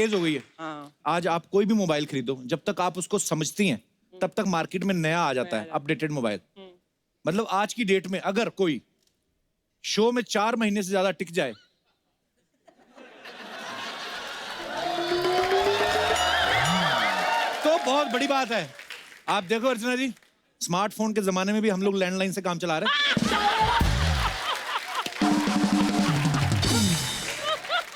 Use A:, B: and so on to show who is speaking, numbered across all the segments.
A: तेज हो गई है। आज आप कोई भी मोबाइल खरीदो, जब तक आप उसको समझती हैं तब तक मार्केट में नया आ जाता है अपडेटेड मोबाइल। मतलब आज की डेट में अगर कोई शो में 4 महीने से ज्यादा टिक जाए तो बहुत बड़ी बात है। आप देखो अर्चना जी, स्मार्टफोन के जमाने में भी हम लोग लैंडलाइन से काम चला रहे हैं।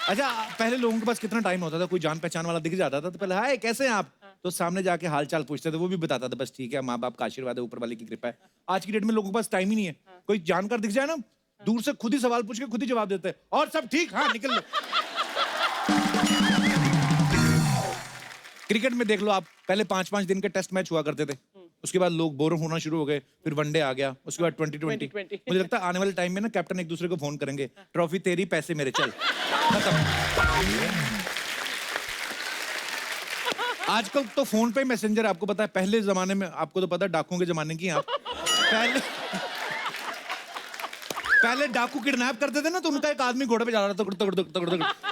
A: अच्छा, पहले लोगों के पास कितना टाइम होता था, कोई जान पहचान वाला दिख जाता था तो पहले हाय कैसे हैं आप, तो सामने जाके हाल चाल पूछते थे, वो भी बताता था बस ठीक है, माँ बाप का आशीर्वाद है, ऊपर वाले की कृपा है। आज की डेट में लोगों के पास टाइम ही नहीं है। कोई जानकार दिख जाए ना, दूर से खुद ही सवाल पूछ के खुद ही जवाब देते हैं, और सब ठीक, हाँ निकल लो। क्रिकेट में देख लो आप, पहले 5-5 दिन के टेस्ट मैच हुआ करते थे, उसके बाद लोग बोर होना शुरू हो गए, फिर वनडे आ गया, उसके बाद 2020। मुझे लगता है आने वाले टाइम में ना कैप्टन एक दूसरे को फोन करेंगे, ट्रॉफी तेरी पैसे मेरे, चल खत्म। आजकल तो फोन पे मैसेंजर, आपको पता है पहले जमाने में, आपको तो पता है डाकुओं के जमाने की आप, पहले डाकू किडनैप करते थे ना, तो उनका एक आदमी घोड़े पे जा रहा था,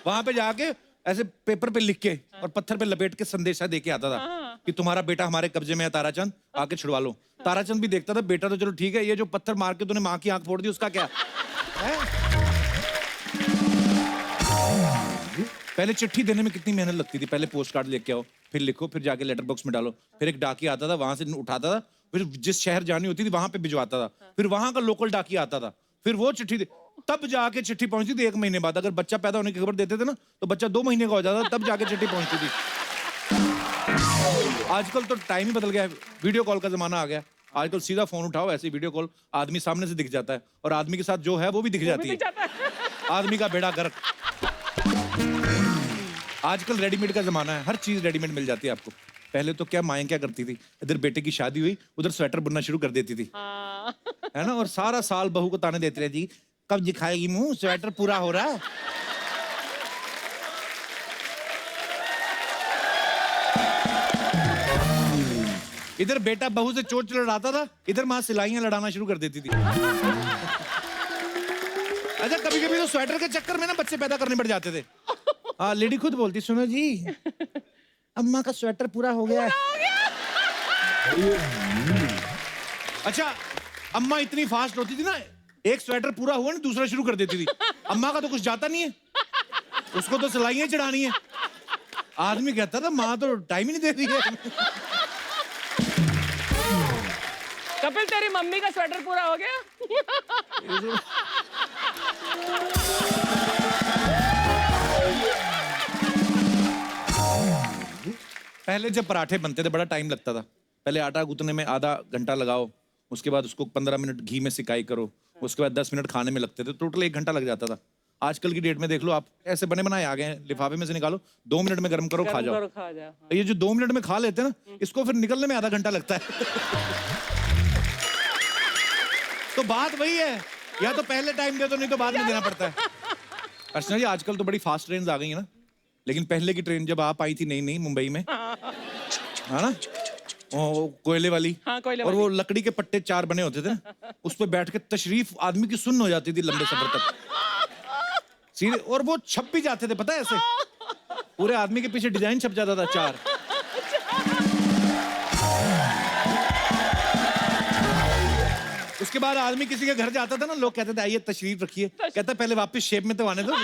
A: वहां पे जाके ऐसे पेपर पे लिख के और पत्थर पे लपेट के संदेशा दे के आता था कि तुम्हारा बेटा हमारे कब्जे में है ताराचंद, आके छुड़वा लो। ताराचंद भी देखता था, बेटा तो चलो ठीक है, ये जो पत्थर मार के तूने माँ की आंख फोड़ दी उसका क्या है? पहले चिट्ठी देने में कितनी मेहनत लगती थी, पहले पोस्ट कार्ड लेके आओ, फिर लिखो, फिर जाके लेटर बॉक्स में डालो, फिर एक डाकिया आता था, वहां से उठाता था, फिर जिस शहर जानी होती थी वहां पे भिजवाता था, फिर वहां का लोकल डाकिया आता था, फिर वो चिट्ठी तब जाके चिट्ठी पहुंचती थी 1 महीने बाद। अगर बच्चा पैदा होने की खबर देते थे ना, तो बच्चा 2 महीने का हो जाता, तब जाके चिट्ठी पहुंचती थी। आजकल तो टाइम ही बदल गया है, वीडियो कॉल का जमाना आ गया। आजकल सीधा फोन उठाओ, ऐसे वीडियो कॉल, आदमी सामने से दिख जाता है, और आदमी के साथ जो है वो भी दिख जाती है, आदमी का बेड़ा गर्क। आजकल रेडीमेड का जमाना है, हर चीज रेडीमेड मिल जाती है आपको। पहले तो क्या माएं क्या करती थी, इधर बेटे की शादी हुई, उधर स्वेटर बुनना शुरू कर देती थी, है ना, और सारा साल बहू को ताने देती रहती, कब दिखाएगी मुंह, स्वेटर पूरा हो रहा है। इधर बेटा बहू से चोट लड़ाता था, इधर माँ सिलाइयां लड़ाना शुरू कर देती थी। अच्छा, कभी कभी तो स्वेटर के चक्कर में ना बच्चे पैदा करने पड़ जाते थे। हाँ, लेडी खुद बोलती, सुनो जी अम्मा का स्वेटर पूरा हो गया है। अच्छा, अम्मा इतनी फास्ट होती थी ना, एक स्वेटर पूरा हुआ ना दूसरा शुरू कर देती थी। अम्मा का तो कुछ जाता नहीं है, उसको तो सिलाइयां चढ़ानी है। आदमी कहता था माँ तो टाइम ही नहीं दे रही है।
B: कपिल, तेरी मम्मी का स्वेटर पूरा हो गया?
A: पहले जब पराठे बनते थे बड़ा टाइम लगता था। पहले आटा गूंथने में आधा घंटा लगाओ, उसके बाद उसको 15 मिनट घी में सिकाई करो, उसके बाद 10 मिनट खाने में लगते थे, टोटल 1 घंटा लग जाता था। आजकल की डेट में देख लो आप, ऐसे बने बनाए आ गए हैं, लिफाफे में से निकालो, 2 मिनट में गर्म करो, खा जाओ। ये जो 2 मिनट में खा लेते हैं ना, इसको फिर निकलने में आधा घंटा लगता है। तो बात वही है, या तो पहले टाइम दे दो, नहीं तो बाद में देना पड़ता है। अर्चना जी, आजकल तो बड़ी फास्ट ट्रेन आ गई है ना, लेकिन पहले की ट्रेन जब आप आई थी नई मुंबई में, है ना, कोयले वाली,
B: हाँ, कोयले
A: और
B: वाली।
A: वो लकड़ी के पट्टे 4 बने होते थे ना, उस पर बैठ के तशरीफ आदमी की सुन्न हो जाती थी लंबे सफर तक सीधे, और वो छप भी जाते थे, पता है, ऐसे पूरे आदमी के पीछे डिजाइन छप जाता था 4। उसके बाद आदमी किसी के घर जाता था ना, लोग कहते थे आइए तशरीफ रखिए, कहता पहले वापस शेप में तो आने दो।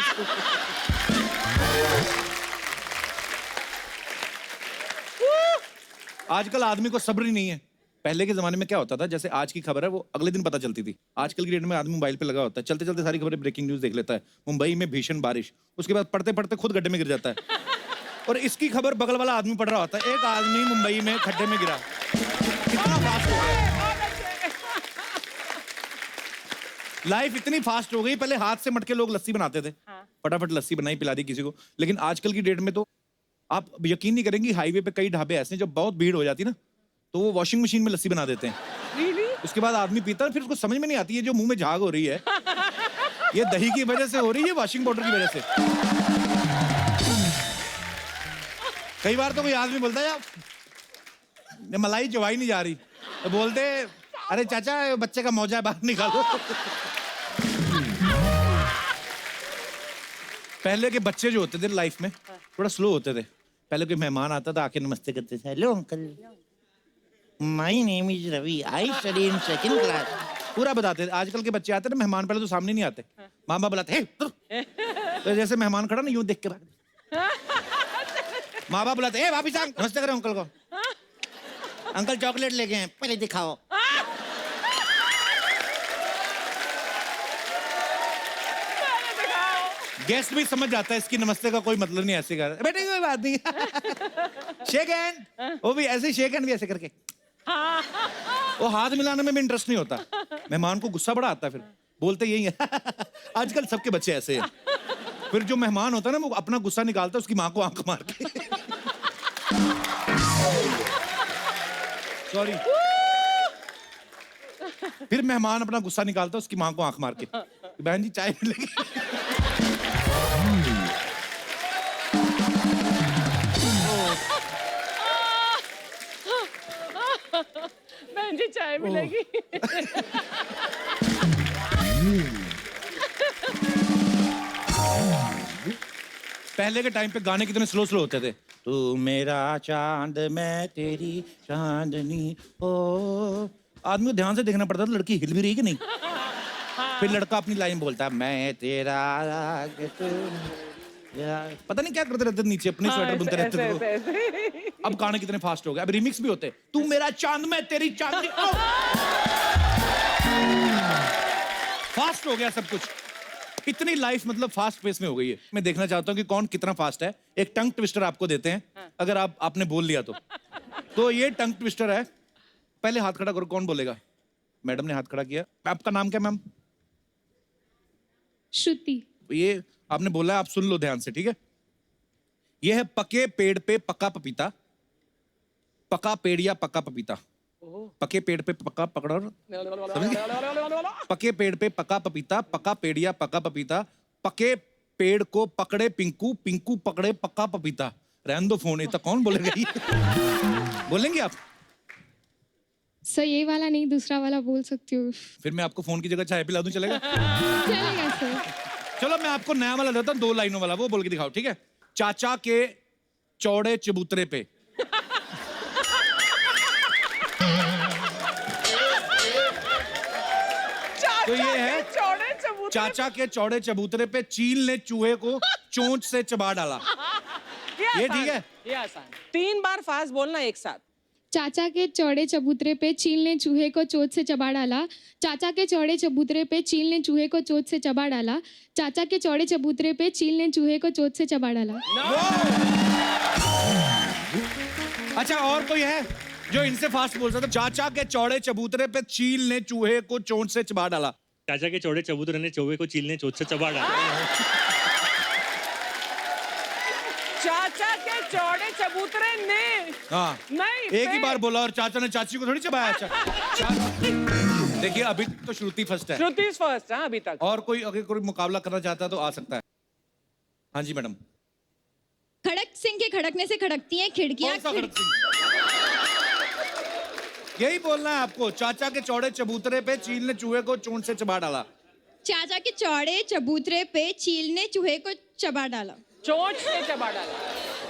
A: आजकल आदमी को सब्र ही नहीं है। पहले के जमाने में क्या होता था, जैसे आज की खबर है वो अगले दिन पता चलती थी। आजकल की डेट में आदमी मोबाइल पे लगा होता है, चलते चलते सारी खबरें, ब्रेकिंग न्यूज देख लेता है, मुंबई में भीषण बारिश, उसके बाद पढ़ते पढ़ते खुद गड्ढे में गिर जाता है, और इसकी खबर बगल वाला आदमी पढ़ रहा होता है, एक आदमी मुंबई में खड्डे में गिरा। कितना फास्ट हो गया, लाइफ इतनी फास्ट हो गई। पहले हाथ से मटके लोग लस्सी बनाते थे, फटाफट लस्सी बनाई पिला दी किसी को, लेकिन आजकल की डेट में तो आप यकीन नहीं करेंगे, हाईवे पे कई ढाबे ऐसे हैं जब बहुत भीड़ हो जाती है ना, तो वो वॉशिंग मशीन में लस्सी बना देते हैं।
B: Really?
A: उसके बाद आदमी पीता है, फिर उसको समझ में नहीं आती है जो मुंह में झाग हो रही है, ये दही की वजह से हो रही है, वॉशिंग पाउडर की वजह से। कई बार तो कोई आदमी बोलता है यार मलाई चबाई नहीं जा रही, तो बोलते अरे चाचा बच्चे का मौजा बाहर निकालो। पहले के बच्चे जो होते थे लाइफ में, थोड़ा स्लो होते थे। पहले कोई मेहमान आता था, आके नमस्ते करते थे, hello uncle, my name is Ravi, I study in second class, पूरा बताते थे। आजकल के बच्चे आते ना, मेहमान पहले तो सामने नहीं आते, माँ बाप बुलाते, "हे, तो जैसे मेहमान खड़ा ना, यूं देख के भागते। माँ बाप बुलाते, ए वापिस आ, नमस्ते करो अंकल को, अंकल चॉकलेट लेके हैं, पहले दिखाओ। गेस्ट भी समझ जाता है इसकी नमस्ते का कोई मतलब नहीं, ऐसे कर बेटे कोई बात नहीं। शेक हैंड, वो भी ऐसे शेक हैंड भी ऐसे करके, वो हाथ मिलाने में भी इंटरेस्ट नहीं होता। मेहमान को गुस्सा बड़ा आता है, फिर बोलते यही है। आजकल सबके बच्चे ऐसे हैं। फिर जो मेहमान होता है ना, वो अपना गुस्सा निकालता है उसकी माँ को आंख मार के। सॉरी। फिर मेहमान अपना गुस्सा निकालता है उसकी माँ को आंख मार के, बहन जी चाय मिलेगी।
B: बहन जी चाय मिलेगी।
A: पहले के टाइम पे गाने कितने स्लो स्लो होते थे। तू मेरा चांद मैं तेरी चांदनी ओ, आदमी को ध्यान से देखना पड़ता था लड़की हिल भी रही कि नहीं। फिर लड़का अपनी लाइन बोलता है, मैं तेरा राग तू यार। पता नहीं क्या करते रहते थे, नीचे अपनी स्वेटर बुनते रहते थे। अब गाने कितने फास्ट हो गए, अब रिमिक्स भी होते। तू मेरा चांद मैं तेरी चांदनी ओ। फास्ट हो गया सब कुछ, इतनी लाइफ मतलब फास्ट पेस में हो गई है। मैं देखना चाहता हूँ कि कौन कितना फास्ट है। एक टंग ट्विस्टर आपको देते हैं, अगर आपने बोल लिया तो ये टंग ट्विस्टर है। पहले हाथ खड़ा करो, कौन बोलेगा? मैडम ने हाथ खड़ा किया। आपका नाम क्या मैम?
C: श्रुति।
A: ये आपने बोला है, आप सुन लो ध्यान से, ठीक है? ये है पके पेड़ पे पका पपीता, पका पेड़ या पका पपीता। पके पेड़ पे पका पकड़ो, पके पेड़ पे पका पपीता, पका पेड़ या पका पपीता, पके पेड़ को पकड़े पिंकू, पिंकू पकड़े पका पपीता। रहने दो फोन, इतना कौन बोलेगा ये? बोलेंगे आप?
C: सर ये वाला नहीं, दूसरा वाला बोल सकती हूँ।
A: फिर मैं आपको फोन की जगह चाय पिला दूं, चलेगा?
C: चलेगा सर।
A: चलो मैं आपको नया वाला देता हूं, 2 लाइनों वाला, वो बोल के दिखाओ, ठीक है? चाचा के चौड़े चबूतरे पे। तो ये है,
B: चौड़े चबूतरे।
A: चाचा के चौड़े चबूतरे पे चील ने चूहे को चोंच से चबा डाला। ये ठीक है?
B: ये आसान। 3 बार फास्ट बोलना एक साथ।
C: चाचा के चौड़े चबूतरे पे चील ने चूहे को चोट से चबा डाला। चाचा के चौड़े चबूतरे पे चील ने चूहे को चोट से चबा डाला। चाचा के चौड़े चबूतरे पे चील ने चूहे को चोट से चबा डाला।
A: अच्छा, और कोई है जो इनसे फास्ट बोल सकता? चाचा के चौड़े चबूतरे पे चील ने चूहे को चोंच से चबा डाला।
D: चाचा के चौड़े चबूतरे ने चौहे को चील ने चोट से चबा डाला।
B: चाचा के चौड़े चबूतरे ने।
A: हाँ,
B: नहीं,
A: एक ही बार बोला और चाचा ने चाची को थोड़ी चबाया। देखिए अभी तो श्रुति फर्स्ट है।
B: श्रुति फर्स्ट है अभी तक।
A: और कोई अगर कोई मुकाबला करना चाहता है तो आ सकता है। हाँ जी मैडम।
E: खड़क सिंह के खड़कने से खड़कती हैं खिड़कियां।
A: कौन सा खड़क सिंह? यही बोलना है आपको। चाचा के चौड़े चबूतरे पे चील ने चूहे को चोंच से चबा डाला।
E: चाचा के चौड़े चबूतरे पे चील ने चूहे को चबा डाला।
B: चोंच से चबा डाला।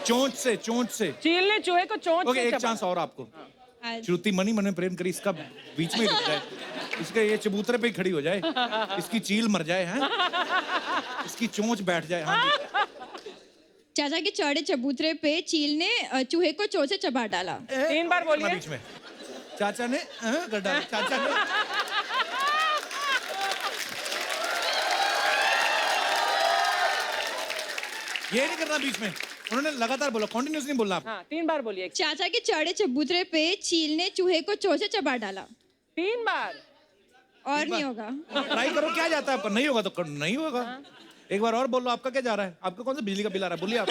A: चोंच से, चोंच से।
B: चील ने चूहे को चोंच
A: ओके,
B: से
A: एक
B: चबा।
A: चांस और आपको।
E: आज
A: श्रुति मनी मन में प्रेम करी, इसका बीच में ही रुक जाए, इसके ये चबूतरे पे ही खड़ी हो जाए, इसकी चील मर जाए, हैं? इसकी चोंच बैठ जाए। हाँ जी।
E: चाचा के चौड़े चबूतरे पे चील ने चूहे को चोट से चबा डाला।
B: 3 बार बोलिए।
A: बीच में चाचा ने कर डाला। चाचा ने ये नहीं करना बीच में, उन्होंने लगातार बोला, कॉन्टिन्यूस नहीं बोलना।
B: हाँ, 3 बार बोलिए।
E: चाचा के चौड़े चबूतरे पे चील ने चूहे को चोट से चबा डाला।
B: 3 बार।
E: और नहीं होगा।
A: ट्राई करो, क्या जाता है, पर नहीं होगा तो नहीं होगा। एक बार और बोलो, आपका क्या जा रहा है? आपका कौन सा बिजली का बिल आ रहा है? बोलिए आप।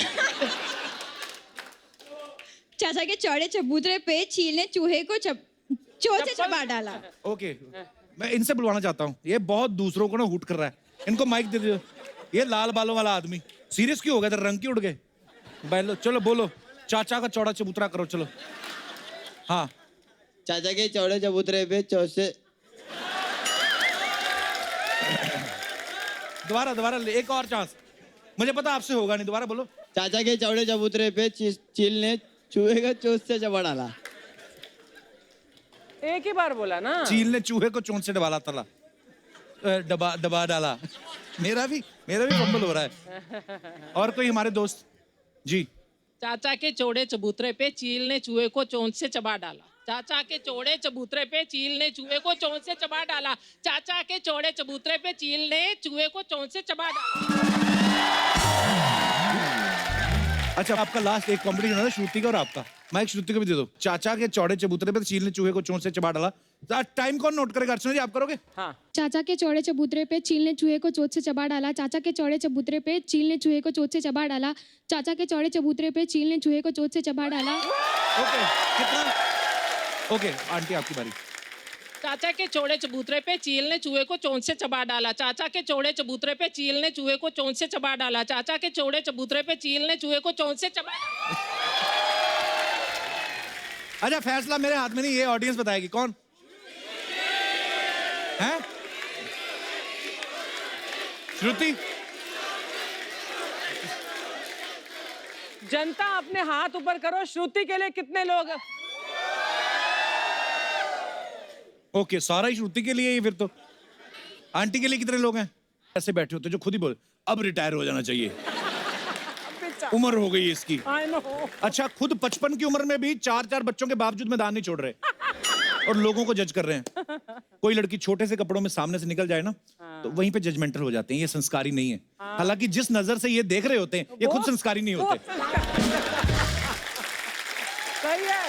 E: चाचा के चौड़े चबूतरे पे चील ने चूहे को चोट से चबा डाला।
A: ओके, मैं इनसे बुलवाना चाहता हूँ, ये बहुत दूसरों को ना हुट कर रहा है, इनको माइक दे दो। ये लाल बालों वाला आदमी सीरियस क्यों हो गया? रंग क्यों उड़ गए? बैलो, चलो बोलो, चाचा का चौड़ा चबूतरा करो, चलो। हाँ,
F: चाचा के चौड़े चबूतरे पे चोट से।
A: दोबारा दोबारा, एक और चांस। मुझे पता आपसे होगा नहीं, दोबारा बोलो।
F: चाचा के चौड़े चबूतरे पे चील ने चूहे को चोंच से चबा डाला।
B: एक ही बार बोला ना।
A: चील ने चूहे को चोंच से डबाला तला दबा दबा डाला। मेरा भी फंबल हो रहा है। और कोई हमारे दोस्त जी।
G: चाचा के चौड़े चबूतरे पे चील ने चूहे को चोंच से चबा डाला। चाचा के चौड़े चबूतरे पे चील ने चूहे को चोंच से चबा डाला। चाचा के चौड़े चबूतरे पे चील ने चूहे को चोंच से चबा डाला।
A: अच्छा, आपका लास्ट एक कॉम्पिटिशन है श्रुति का और आपका। माइक श्रुति को भी दे दो। चाचा के चौड़े चबूतरे पे चील ने चूहे को चोंच से चबा डाला। टाइम कौन नोट करेगा? अर्चना जी आप करोगे?
B: हाँ।
C: चाचा के चौड़े चबूतरे पे चील ने चूहे को चोंच से चबा डाला। चाचा के चौड़े चबूतरे पे चील ने चूहे को चोंच से चबा डाला। चाचा के चौड़े चबूतरे पे चील ने चूहे को चोंच से चबा डाला।
A: ओके, कितना? ओके, आंटी आपकी बारी।
G: चाचा के चौड़े चबूतरे पे चील ने चूहे को चोंच से चबा डाला। चाचा के चौड़े चबूतरे पे चील ने चूहे को चोंच से चबा डाला। चाचा के चौड़े चबूतरे पे चील ने चूहे को चोंच से चबा डाला।
A: अच्छा, फैसला मेरे हाथ में नहीं, ये ऑडियंस बताएगी। कौन है? श्रुति।
B: जनता अपने हाथ ऊपर करो। श्रुति के लिए कितने लोग?
A: ओके, सारा ही श्रुति के लिए ही फिर तो। आंटी के लिए कितने लोग हैं? ऐसे बैठे होते जो खुद ही बोले अब रिटायर हो जाना चाहिए, उम्र हो गई है इसकी।
B: I know।
A: अच्छा, खुद 55 की उम्र में भी 4 बच्चों के बावजूद मैदान नहीं छोड़ रहे और लोगों को जज कर रहे हैं। कोई लड़की छोटे से कपड़ों में सामने से निकल जाए ना, तो वहीं पे जजमेंटल हो जाते हैं, ये संस्कारी नहीं है। हालांकि जिस नजर से ये देख रहे होते हैं, ये खुद संस्कारी नहीं होते।
B: सही है।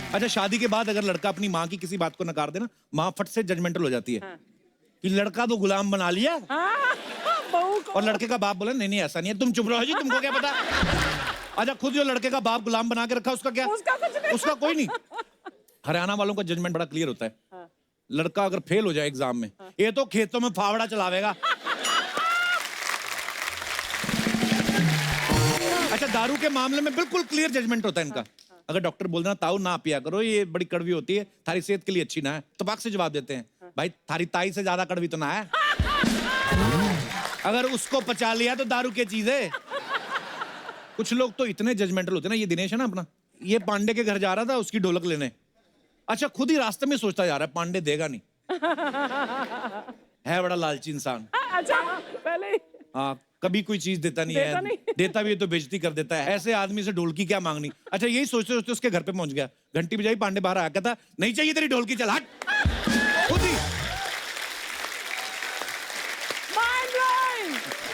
A: अच्छा, शादी के बाद अगर लड़का अपनी माँ की किसी बात को नकार दे ना, माँ फट से जजमेंटल हो जाती है कि लड़का तो गुलाम बना लिया।
B: बहू को।
A: और लड़के का बाप बोला नहीं नहीं ऐसा नहीं है, तुम चुप रहो जी, तुमको क्या पता। अच्छा, खुद जो लड़के का बाप गुलाम बना के रखा उसका क्या?
B: उसका कुछ नहीं।
A: उसका कोई नहीं। हरियाणा वालों का जजमेंट बड़ा क्लियर होता है। लड़का अगर फेल हो जाए एग्जाम में, ये तो खेतों में फावड़ा चलावेगा। अच्छा, दारू के मामले में बिल्कुल क्लियर जजमेंट होता है इनका। अगर डॉक्टर बोल देना ताऊ ना पिया करो, ये बड़ी कड़वी होती है, थारी सेहत के लिए अच्छी ना है, तबाक से जवाब देते हैं भाई थारी ताई से ज्यादा कड़वी तो ना है। अगर उसको पचा लिया तो दारू की चीज है। कुछ लोग तो इतने जजमेंटल होते हैं ना। ये दिनेश है ना अपना, ये पांडे के घर जा रहा था उसकी ढोलक लेने। अच्छा, खुद ही रास्ते में सोचता जा रहा है पांडे देगा नहीं। है बड़ा लालची इंसान।
B: अच्छा, पहले ही।
A: हाँ, कभी कोई चीज देता नहीं है, देता भी है तो बेइज्जती कर देता है। ऐसे आदमी से ढोलकी क्या मांगनी। अच्छा, यही सोचते सोचते उसके घर पे पहुंच गया, घंटी बजाई, पांडे बाहर आया, कहता नहीं चाहिए तेरी ढोलकी, चल हट। खुद ही।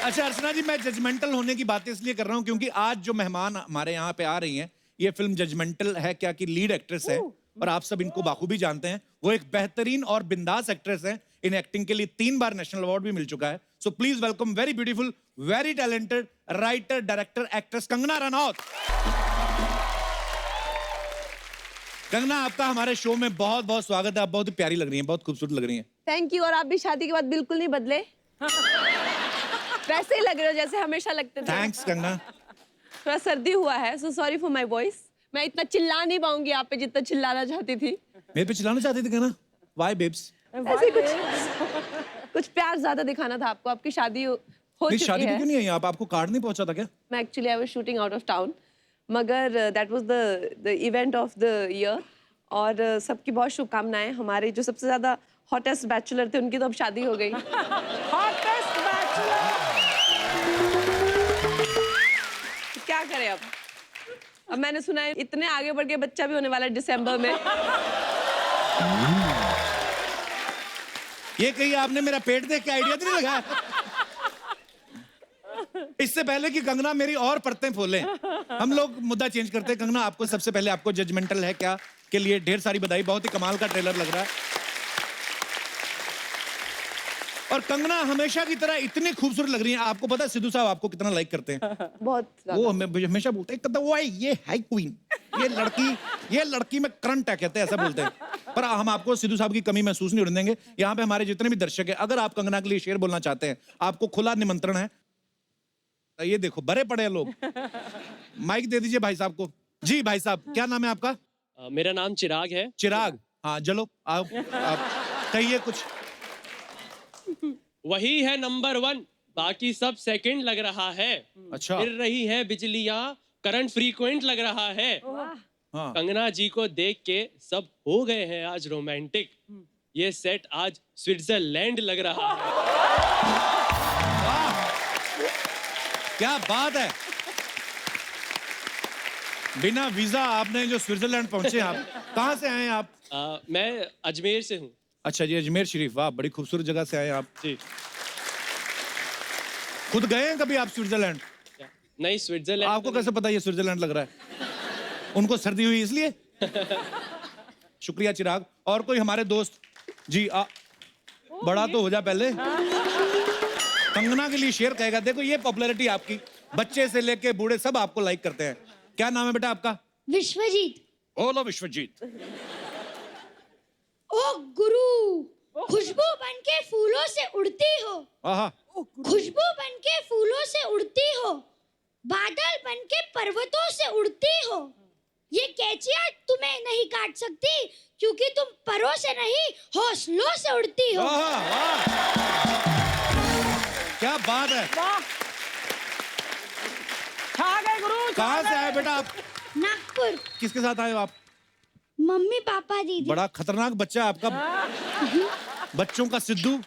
A: अच्छा अर्चना जी, मैं जजमेंटल होने की बातें इसलिए कर रहा हूं क्योंकि आज जो मेहमान हमारे यहाँ पे आ रही हैं, ये फिल्म जजमेंटल है क्या की लीड एक्ट्रेस है और आप सब इनको बाखूबी जानते हैं। वो एक बेहतरीन और बिंदास एक्ट्रेस है। इन एक्टिंग के लिए 3 बार नेशनल अवार्ड भी मिल चुका है। So please welcome very beautiful, very talented writer, director, actress Kangana Ranaut. Kangana, आपका हमारे शो में बहुत बहुत स्वागत है। आप बहुत ही प्यारी लग रही हैं, बहुत खूबसूरत लग रही हैं।
H: Thank you. और आप भी शादी के बाद बिल्कुल नहीं बदले। वैसे ही लग रहे हो जैसे हमेशा लगते थे।
A: थैंक्स कंगना।
H: थोड़ा सर्दी हुआ है, so sorry for my voice. मैं इतना चिल्ला नहीं पाऊंगी आप पे जितना चिल्लाना चाहती थी।
A: मेरे पे चिल्लाना चाहती थी कंगना? Why babes?
H: ऐसे कुछ प्यार ज्यादा दिखाना था आपको। आपकी शादी हो
A: नहीं,
H: चुकी
A: शादी
H: है।
A: पे क्यों नहीं आई आप? आपको कार्ड नहीं पहुंचा था क्या?
H: मैं actually I was shooting out of town, मगर that was the event of the year. और सबकी बहुत शुभकामनाएं। हमारे जो सबसे ज्यादा हॉटेस्ट बैचलर थे उनकी तो अब शादी हो गई।
B: Hottest bachelor.
H: क्या करें अब मैंने सुना है इतने आगे बढ़ के बच्चा भी होने वाला है दिसंबर में।
A: ये कहीं आपने मेरा पेट देख के आइडिया तो नहीं लगाया? इससे पहले कि कंगना मेरी और परतें खोले, हम लोग मुद्दा चेंज करते हैं। कंगना, आपको सबसे पहले आपको जजमेंटल है क्या के लिए ढेर सारी बधाई। बहुत ही कमाल का ट्रेलर लग रहा है। और कंगना हमेशा की तरह इतनी खूबसूरत लग रही है। आपको पता है सिद्धू साहब आपको कितना लाइक करते हैं?
H: बहुत
A: वो हमेशा बोलते हैं वो है ये है क्वीन, ये लड़की में करंट है, कहते हैं ऐसा बोलते हैं। पर हम आपको सिद्धू साहब की कमी महसूस नहीं होने देंगे। यहाँ पे हमारे जितने भी दर्शक हैं, अगर आप कंगना के लिए शेर बोलना चाहते हैं, आपको खुला निमंत्रण है। ये देखो बड़े पड़े हैं लोग। माइक दे दीजिए भाई साहब को। जी भाई साहब, क्या नाम है आपका?
I: मेरा नाम चिराग है।
A: चिराग, हाँ चलो आप कहिए कुछ।
I: वही है नंबर 1 बाकी सब सेकंड लग रहा है।
A: अच्छा
I: गिर रही है बिजलियां, करंट फ्रीक्वेंट लग रहा है।
A: हाँ
I: कंगना जी को देख के सब हो गए हैं आज रोमांटिक। ये सेट आज स्विट्जरलैंड लग रहा है।
A: क्या बात है, बिना वीजा आपने जो स्विट्जरलैंड पहुंचे। आप कहाँ से आए हैं आप?
I: मैं अजमेर से हूँ।
A: अच्छा जी, अजमेर शरीफ, वाह बड़ी खूबसूरत जगह से आए हैं आप।
I: जी
A: खुद गए हैं कभी आप स्विट्जरलैंड?
I: नहीं, स्विट्जरलैंड
A: आपको कैसे पता ये स्विट्जरलैंड लग रहा है? उनको सर्दी हुई इसलिए? शुक्रिया चिराग। और कोई हमारे दोस्त जी बड़ा तो हो जा पहले। कंगना के लिए शेर कहेगा। देखो ये पॉपुलैरिटी आपकी, बच्चे से लेके बूढ़े सब आपको लाइक करते हैं। क्या नाम है बेटा आपका?
C: विश्वजीत।
A: बोलो विश्वजीत।
C: ओ गुरु, खुशबू बनके फूलों से उड़ती हो,
A: आहा,
C: खुशबू बनके फूलों से उड़ती हो, बादल बनके पर्वतों से उड़ती हो। ये कैचियां तुम्हें नहीं काट सकती क्योंकि तुम परों से नहीं हौसलों से उड़ती हो।
A: आहा, वाह क्या बात है।
B: वाह, छा गए गुरु, छा
A: कहाँ से
B: गए।
A: आए बेटा आप?
C: नागपुर।
A: किसके साथ आए हो आप?
C: मम्मी पापा दीदी।
A: बड़ा खतरनाक बच्चा है आपका, बच्चों का सिद्धू।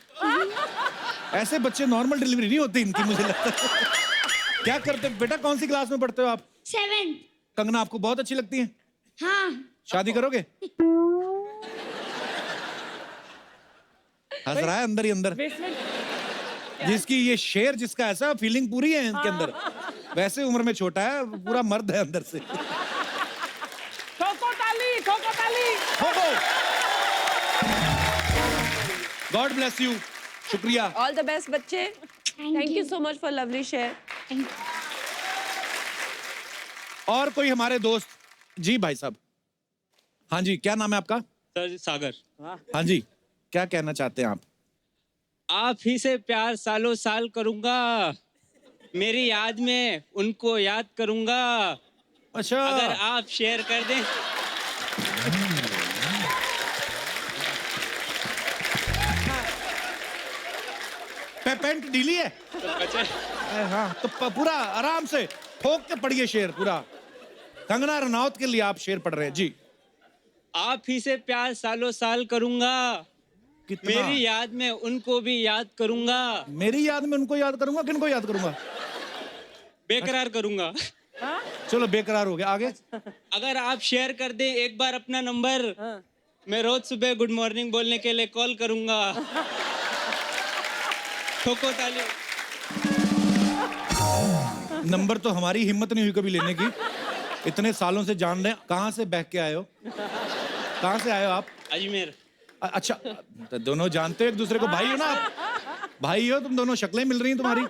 A: ऐसे बच्चे नॉर्मल डिलीवरी नहीं होती इनकी, मुझे लगता है। क्या करते बेटा, कौन सी क्लास में पढ़ते हो आप?
C: 7th।
A: कंगना आपको बहुत अच्छी लगती है?
C: हाँ।
A: शादी करोगे? हंस रहा है अंदर ही अंदर। जिसकी ये शेर, जिसका ऐसा फीलिंग पूरी है इनके अंदर, वैसे उम्र में छोटा है, पूरा मर्द है अंदर से।
B: ठोको ताली, ठोको ताली।
A: God bless you. शुक्रिया।
H: ऑल द बेस्ट बच्चे। Thank you so much for lovely share.
A: और कोई हमारे दोस्त जी? भाई साहब, हाँ जी, क्या नाम है आपका?
D: सर सागर।
A: हाँ जी, क्या कहना चाहते हैं आप?
J: आप ही से प्यार सालों साल करूंगा, मेरी याद में उनको याद करूंगा।
A: अच्छा,
J: अगर आप शेयर कर दें।
A: पेंट ढीली है? हाँ, तो पूरा आराम से ठोक के पढ़िए शेर पूरा। कंगना रनौत के लिए आप शेर पढ़ रहे हैं जी।
J: आप ही से प्यार सालों साल करूंगा,
A: कितना?
J: मेरी याद में उनको भी याद करूंगा।
A: मेरी याद में उनको याद करूंगा, किनको याद करूंगा?
J: बेकरार करूंगा।
A: चलो बेकरार हो गया, आगे।
J: अगर आप शेयर कर दें एक बार अपना नंबर, मैं रोज सुबह गुड मॉर्निंग बोलने के लिए कॉल करूंगा। ठोको ताली।
A: नंबर तो हमारी हिम्मत नहीं हुई कभी लेने की, इतने सालों से जान रहे हैं। कहाँ से बह के आए हो? कहाँ से आए हो आप?
J: अजमेर।
A: अच्छा, तो दोनों जानते हो एक दूसरे को, भाई हो ना आप? भाई हो तुम दोनों, शक्लें मिल रही हैं तुम्हारी,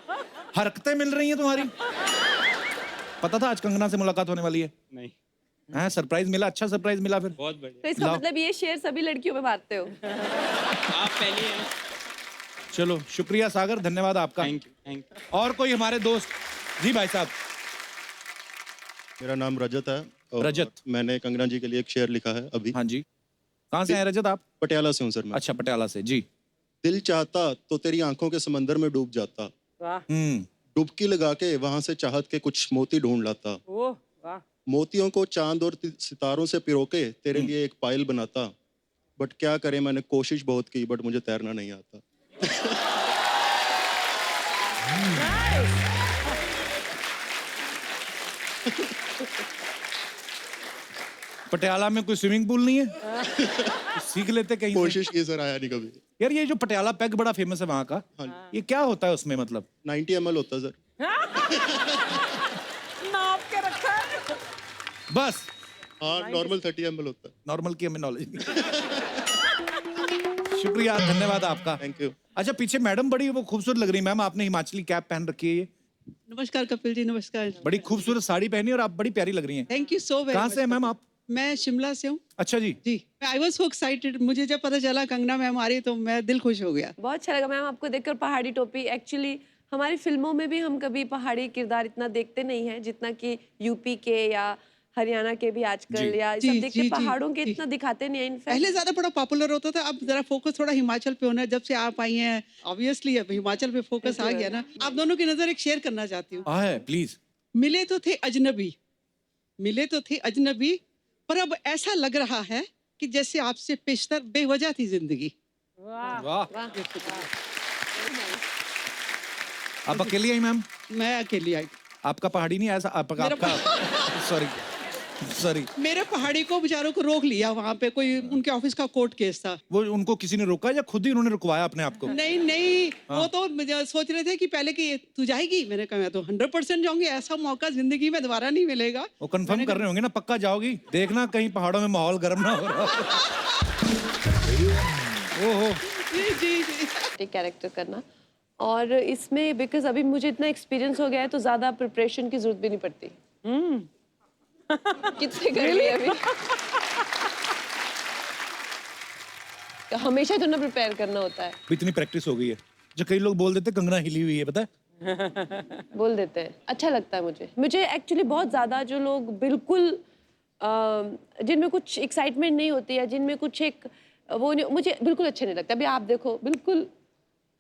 A: हरकतें मिल रही हैं तुम्हारी। पता था आज कंगना से मुलाकात होने वाली है?
J: नहीं।
A: हाँ, सरप्राइज मिला, अच्छा सरप्राइज मिला फिर।
J: बहुत बढ़िया।
H: तो इसका
A: लाओ।
H: मतलब ये शेयर सभी लड़कियों में बांटते हो?
J: आप पहली हैं।
A: चलो शुक्रिया सागर, धन्यवाद आपका।
J: Thank you, thank you.
A: और कोई हमारे दोस्त जी? भाई साहब।
K: मेरा नाम रजत है और
A: रजत।
K: मैंने कंगना जी के लिए एक शेर लिखा है अभी।
A: हाँ जी, कहाँ से आए रजत आप?
K: पटियाला से हूँ सर मैं।
A: अच्छा, पटियाला से जी।
K: दिल चाहता तो तेरी आंखों के समंदर में डूब जाता,
B: वाह,
K: डुबकी लगा के वहां से चाहत के कुछ मोती ढूंढ लाता,
B: ओह वाह।
K: मोतियों को चांद और सितारों से पिरोके तेरे लिए एक पायल बनाता। बट क्या करे, मैंने कोशिश बहुत की बट मुझे तैरना नहीं आता।
A: पटियाला में कोई स्विमिंग पूल नहीं है? सीख लेते कहीं से।
K: कोशिश की सर, आया नहीं कभी।
A: यार ये जो पटियाला पैग बड़ा फेमस है वहाँ का, ये क्या होता है उसमें? मतलब
K: 90 ml होता है सर।
B: नाप के रखा है।
A: बस
K: हाँ, नॉर्मल 30 ml होता है।
A: नॉर्मल की हमें नॉलेज नहीं। शुक्रिया, धन्यवाद आपका।
K: Thank you.
A: अच्छा, पीछे मैडम बड़ी वो खूबसूरत लग रही है। मैम, आपने हिमाचली कैप पहन रखी है, ये
L: नमस्कार कपिल जी, नमस्कार।
A: बड़ी खूबसूरत साड़ी पहनी और आप बड़ी प्यारी लग रही हैं।
L: थैंक यू सो वेरी
A: कहाँ से हैं मैम आप?
L: मैं शिमला से हूँ
A: अच्छा जी।
L: जी। आई वाज सो एक्साइटेड, मुझे जब पता चला कंगना मैम आ रही तो मैं दिल खुश हो गया।
H: बहुत अच्छा लगा मैम आपको देखकर पहाड़ी टोपी। एक्चुअली हमारी फिल्मों में भी हम कभी पहाड़ी किरदार इतना देखते नहीं हैं जितना कि यूपी के या हरियाणा के भी आजकल
A: जी।
H: या
L: जी,
H: सब देखते
L: जी,
H: पहाड़ों के
L: जी।
H: इतना दिखाते नहीं है इनफैक्ट।
L: पहले ज्यादा बड़ा पॉपुलर होता था, अब जरा फोकस थोड़ा हिमाचल पे होना है। जब से आप आई हैं ऑब्वियसली अब हिमाचल पे फोकस आ गया ना। आप दोनों की नजर एक शेयर करना चाहती हूँ।
A: हाँ है, प्लीज।
L: मिले तो थे अजनबी, मिले तो थे अजनबी, पर अब ऐसा लग रहा है कि जैसे आपसे पेशतर बेवजह थी जिंदगी।
A: वाह। आप अकेली आई मैम?
L: मैं अकेली आई।
A: आपका पहाड़ी नहीं ऐसा आपका सॉरी सॉरी।
L: मेरे पहाड़ी को बेचारों को रोक लिया वहाँ पे, कोई उनके ऑफिस का कोर्ट केस था।
A: वो उनको किसी ने रोका या खुद ही उन्होंने रुकवाया अपने आप को?
L: नहीं नहीं, वो तो मुझे सोच रहे थे कि पहले कि तू जाएगी, मैंने कहा मैं तो 100% जाऊंगी, ऐसा मौका जिंदगी में दोबारा नहीं मिलेगा।
A: वो कंफर्म कर रहे होंगे ना, पक्का जाओगी? देखना कहीं पहाड़ों में माहौल गर्म ना हो रहा हो। ओहो।
L: जी जी जी।
H: कैरेक्टर करना, और इसमें बिकॉज अभी मुझे इतना एक्सपीरियंस हो गया है तो ज्यादा प्रिपरेशन की जरूरत भी नहीं पड़ती। कितने कर लिए अभी। हमेशा तो ना प्रिपेयर करना होता है।
A: इतनी प्रैक्टिस हो गई है जो कई लोग बोल देते कंगना हिली हुई है, पता है?
H: बोल देते हैं, अच्छा लगता है मुझे एक्चुअली बहुत ज्यादा जो लोग बिल्कुल जिनमें कुछ एक्साइटमेंट नहीं होती है, जिनमें कुछ एक वो नहीं, मुझे बिल्कुल अच्छे नहीं लगता। अभी आप देखो बिल्कुल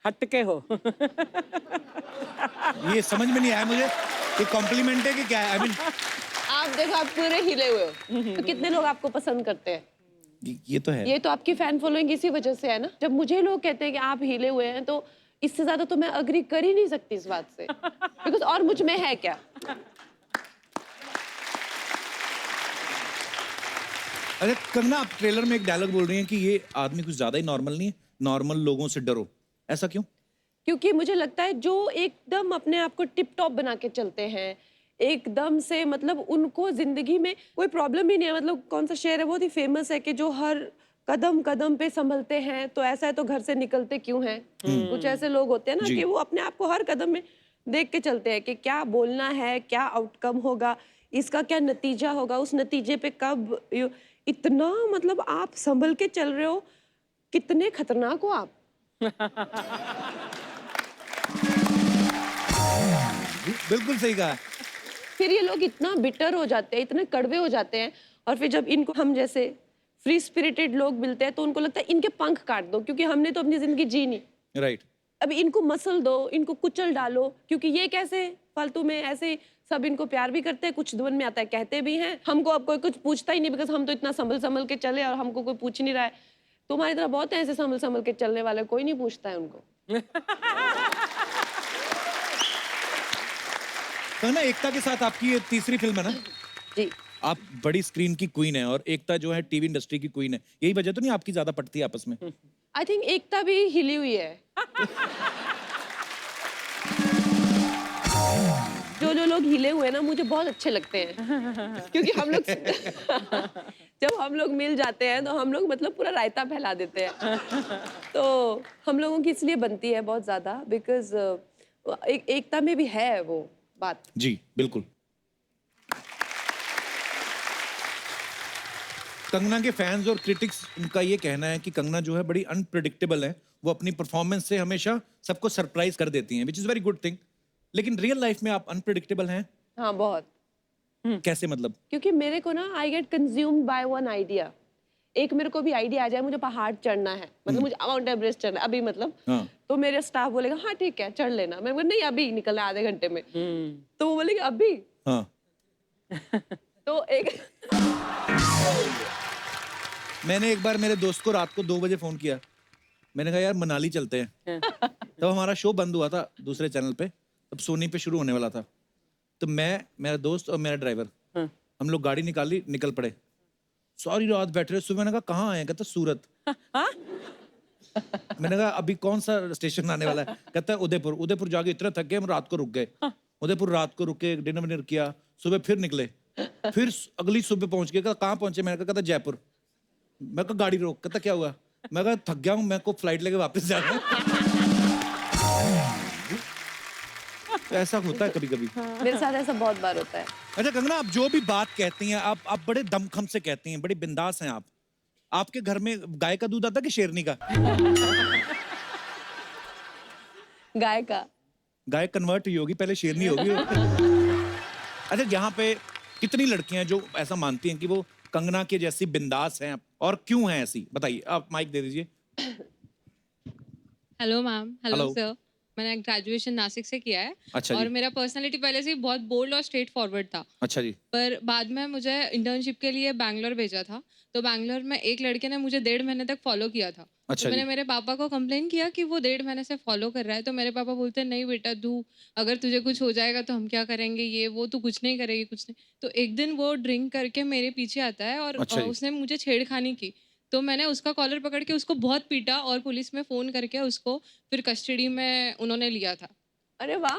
B: हटके हो।
A: ये समझ में नहीं आया मुझे, ये कॉम्प्लीमेंट है कि क्या है? आई मीन
H: आप देखो, आप पूरे हिले हुए हो तो कितने लोग आपको पसंद करते हैं।
A: ये तो है।
H: ये तो आपकी फैन फॉलोइंग इसी वजह से है ना। जब मुझे लोग कहते हैं कि आप हिले हुए हैं तो इससे ज्यादा तो मैं अग्री कर ही नहीं सकती इस बात से, बिकॉज और मुझ में है क्या।
A: अरे कंगना, आप ट्रेलर में एक डायलॉग बोल रही हैं कि ये आदमी कुछ ज्यादा ही नॉर्मल नहीं है, नॉर्मल लोगों से डरो, ऐसा क्यों?
H: क्योंकि मुझे लगता है जो एकदम अपने आप को टिप टॉप बना के चलते हैं, एकदम से मतलब उनको जिंदगी में कोई प्रॉब्लम ही नहीं है। मतलब कौन सा शेर है बहुत ही फेमस है कि जो हर कदम कदम पे संभलते हैं, तो ऐसा है तो घर से निकलते क्यों हैं। कुछ ऐसे लोग होते हैं ना कि वो अपने आप को हर कदम में देख के चलते हैं कि क्या बोलना है, क्या आउटकम होगा, इसका क्या नतीजा होगा, उस नतीजे पे कब इतना मतलब आप संभल के चल रहे हो, कितने खतरनाक हो आप।
A: बिल्कुल सही कहा।
H: फिर ये लोग इतना बिटर हो जाते हैं, इतने कड़वे हो जाते हैं, और फिर जब इनको हम जैसे फ्री स्पिरिटेड लोग मिलते हैं तो उनको लगता है इनके पंख काट दो, क्योंकि हमने तो अपनी जिंदगी जी नहीं।
A: राइट।
H: अभी इनको मसल दो, इनको कुचल डालो, क्योंकि ये कैसे फालतू में ऐसे सब इनको प्यार भी करते हैं, कुछ मन में आता है कहते भी हैं। हमको अब कोई कुछ पूछता ही नहीं, बिकॉज हम तो इतना संभल संभल के चले और हमको कोई पूछ नहीं रहा है। तुम्हारी तरह बहुत है ऐसे संभल संभल के चलने वाले, कोई नहीं पूछता है उनको।
A: तो ना, एकता के साथ आपकी ये तीसरी फिल्म है ना?
H: जी।
A: आप बड़ी स्क्रीन की क्वीन है और एकता जो है टीवी इंडस्ट्री की क्वीन है, यही वजह तो नहीं आपकी ज्यादा पटती है आपस में?
H: आई थिंक एकता भी हिली हुई है। जो लोग हिले हुए हैं ना, मुझे बहुत अच्छे लगते हैं, क्योंकि हम लोग जब हम लोग मिल जाते हैं तो हम लोग मतलब पूरा रायता फैला देते हैं। तो हम लोगों की इसलिए बनती है बहुत ज्यादा, बिकॉज एकता में भी है वो बात।
A: जी बिल्कुल। कंगना के फैंस और क्रिटिक्स, उनका ये कहना है कि कंगना जो है बड़ी अनप्रेडिक्टेबल है, वो अपनी परफॉर्मेंस से हमेशा सबको सरप्राइज कर देती हैं, which is very good thing. लेकिन रियल लाइफ में आप अनप्रेडिक्टेबल हैं?
H: हाँ बहुत।
A: कैसे मतलब?
H: क्योंकि मेरे को ना I get consumed by one idea. एक मेरे को भी आइडिया आ जाए मुझे पहाड़ चढ़ना है, मतलब मुझे माउंट एवरेस्ट चढ़ना है अभी, मतलब
A: हाँ।
H: तो मेरे स्टाफ बोलेगा हाँ ठीक है चढ़ लेना। मैं बोला नहीं अभी निकलना है आधे घंटे में। तो वो बोलेगा अभी।
A: हाँ।
H: तो एक
A: मैंने एक बार मेरे दोस्त को रात को 2 बजे फोन किया, मैंने कहा यार मनाली चलते हैं। तब हमारा शो बंद हुआ था दूसरे चैनल पे, तब सोनी पे शुरू होने वाला था। तो मैं, मेरा दोस्त और मेरा ड्राइवर, हम लोग गाड़ी निकाली, निकल पड़े। सारी रात बैठ रहे, सुबह मैंने कहा कहाँ आए? कहता सूरत। मैंने कहा अभी कौन सा स्टेशन आने वाला है? कहता है उदयपुर। उदयपुर जाके इतना थक गए हम, रात को रुक गए। उदयपुर रात को रुके, डिनर विनर किया, सुबह फिर निकले, फिर अगली सुबह पहुंच गए। कहाँ पहुंचे? मैंने कहा कहता जयपुर। मैं कहा गाड़ी रोक। कहता क्या हुआ? मैं कहा थक गया हूँ, मैं को फ्लाइट लेके वापस जाना है। तो ऐसा होता है कभी कभी।
H: मेरे साथ ऐसा बहुत बार होता है।
A: अच्छा कंगना, आप जो भी बात कहती हैं, आप बड़े दमखम से कहती हैं, बड़े बिंदास हैं आप। आपके घर में गाय का दूध आता कि शेरनी का?
H: गाय का।
A: गाय कन्वर्ट हुई होगी, पहले शेरनी होगी। अच्छा, यहाँ पे कितनी लड़कियां हैं जो ऐसा मानती हैं कि वो कंगना के जैसी बिंदास हैं, और क्यों हैं ऐसी? बताइए, आप माइक दे दीजिए।
E: Hello ma'am, hello
A: Hello.
E: Sir. मैंने ग्रेजुएशन नासिक से किया है।
A: अच्छा
E: और
A: जी।
E: मेरा पर्सनालिटी पहले से ही बहुत बोल्ड और स्ट्रेट फॉरवर्ड था।
A: अच्छा जी।
E: पर बाद में मुझे इंटर्नशिप के लिए बैंगलोर भेजा था। तो बैंगलोर में एक लड़के ने मुझे 1.5 महीने तक फॉलो किया था।
A: अच्छा
E: तो मैंने
A: जी।
E: मेरे पापा को कंप्लेन किया कि वो 1.5 महीने से फॉलो कर रहा है। तो मेरे पापा बोलते हैं, नहीं बेटा, तू अगर तुझे कुछ हो जाएगा तो हम क्या करेंगे, ये वो, तू कुछ नहीं करेगी, कुछ नहीं। तो एक दिन वो ड्रिंक करके मेरे पीछे आता है और
A: अच्छा जी।
E: उसने मुझे छेड़खानी की। तो मैंने उसका कॉलर पकड़ के उसको बहुत पीटा और पुलिस में फ़ोन करके उसको फिर कस्टडी में उन्होंने लिया था।
H: अरे वाह।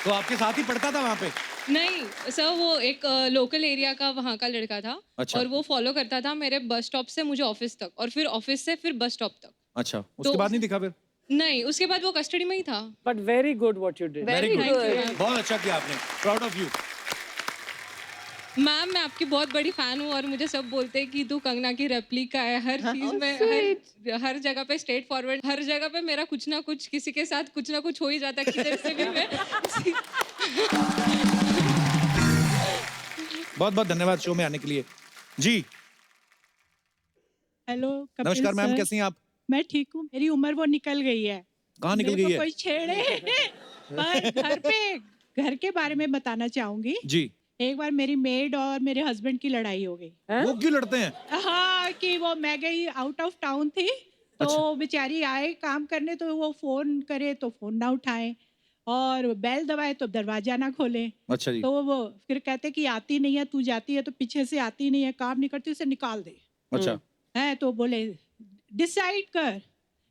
A: तो आपके साथ ही पढ़ता था वहाँ पे?
E: नहीं सर, वो एक लोकल एरिया का वहाँ का लड़का था।
A: अच्छा।
E: और वो फॉलो करता था मेरे बस स्टॉप से मुझे ऑफिस तक, और फिर ऑफिस से फिर बस स्टॉप तक।
A: अच्छा, उसके बाद नहीं दिखा फिर?
E: नहीं, उसके बाद वो कस्टडी में ही था।
B: But very good what you did.
A: Very good,
E: Thank you.
A: बहुत अच्छा किया आपने, प्राउड ऑफ यू।
E: मैम, मैं आपकी बहुत बड़ी फैन हूँ और मुझे सब बोलते हैं कि तू कंगना की रेप्लिका है हर चीज में, हर जगह पे स्ट्रेट फॉरवर्ड, हर जगह पे मेरा कुछ ना कुछ किसी के साथ कुछ ना कुछ हो ही जाता है, किधर से भी मैं।
A: बहुत बहुत धन्यवाद शो में आने के लिए। जी
L: हेलो कपिल
A: नमस्कार मैम,
L: सर।
A: कैसी हैं आप?
L: मैं ठीक हूँ। मेरी उम्र वो निकल गई है।
A: कहाँ निकल
L: मेरे
A: गई
L: को
A: है?
L: कोई छेड़े पर घर के बारे में बताना चाहूंगी।
A: जी।
L: एक बार मेरी मेड और मेरे हस्बैंड की लड़ाई हो गई।
A: वो क्यों लड़ते हैं?
L: हाँ, कि वो मैं गई आउट ऑफ टाउन थी, तो
A: अच्छा।
L: बेचारी आए काम करने, तो वो फोन करे तो फोन ना उठाए, और बेल दबाए तो दरवाजा ना खोले।
A: अच्छा जी।
L: तो वो फिर कहते कि आती नहीं है, तू जाती है तो पीछे से आती नहीं है, काम नहीं करती, उसे निकाल दे।
A: अच्छा।
L: है तो बोले डिसाइड कर,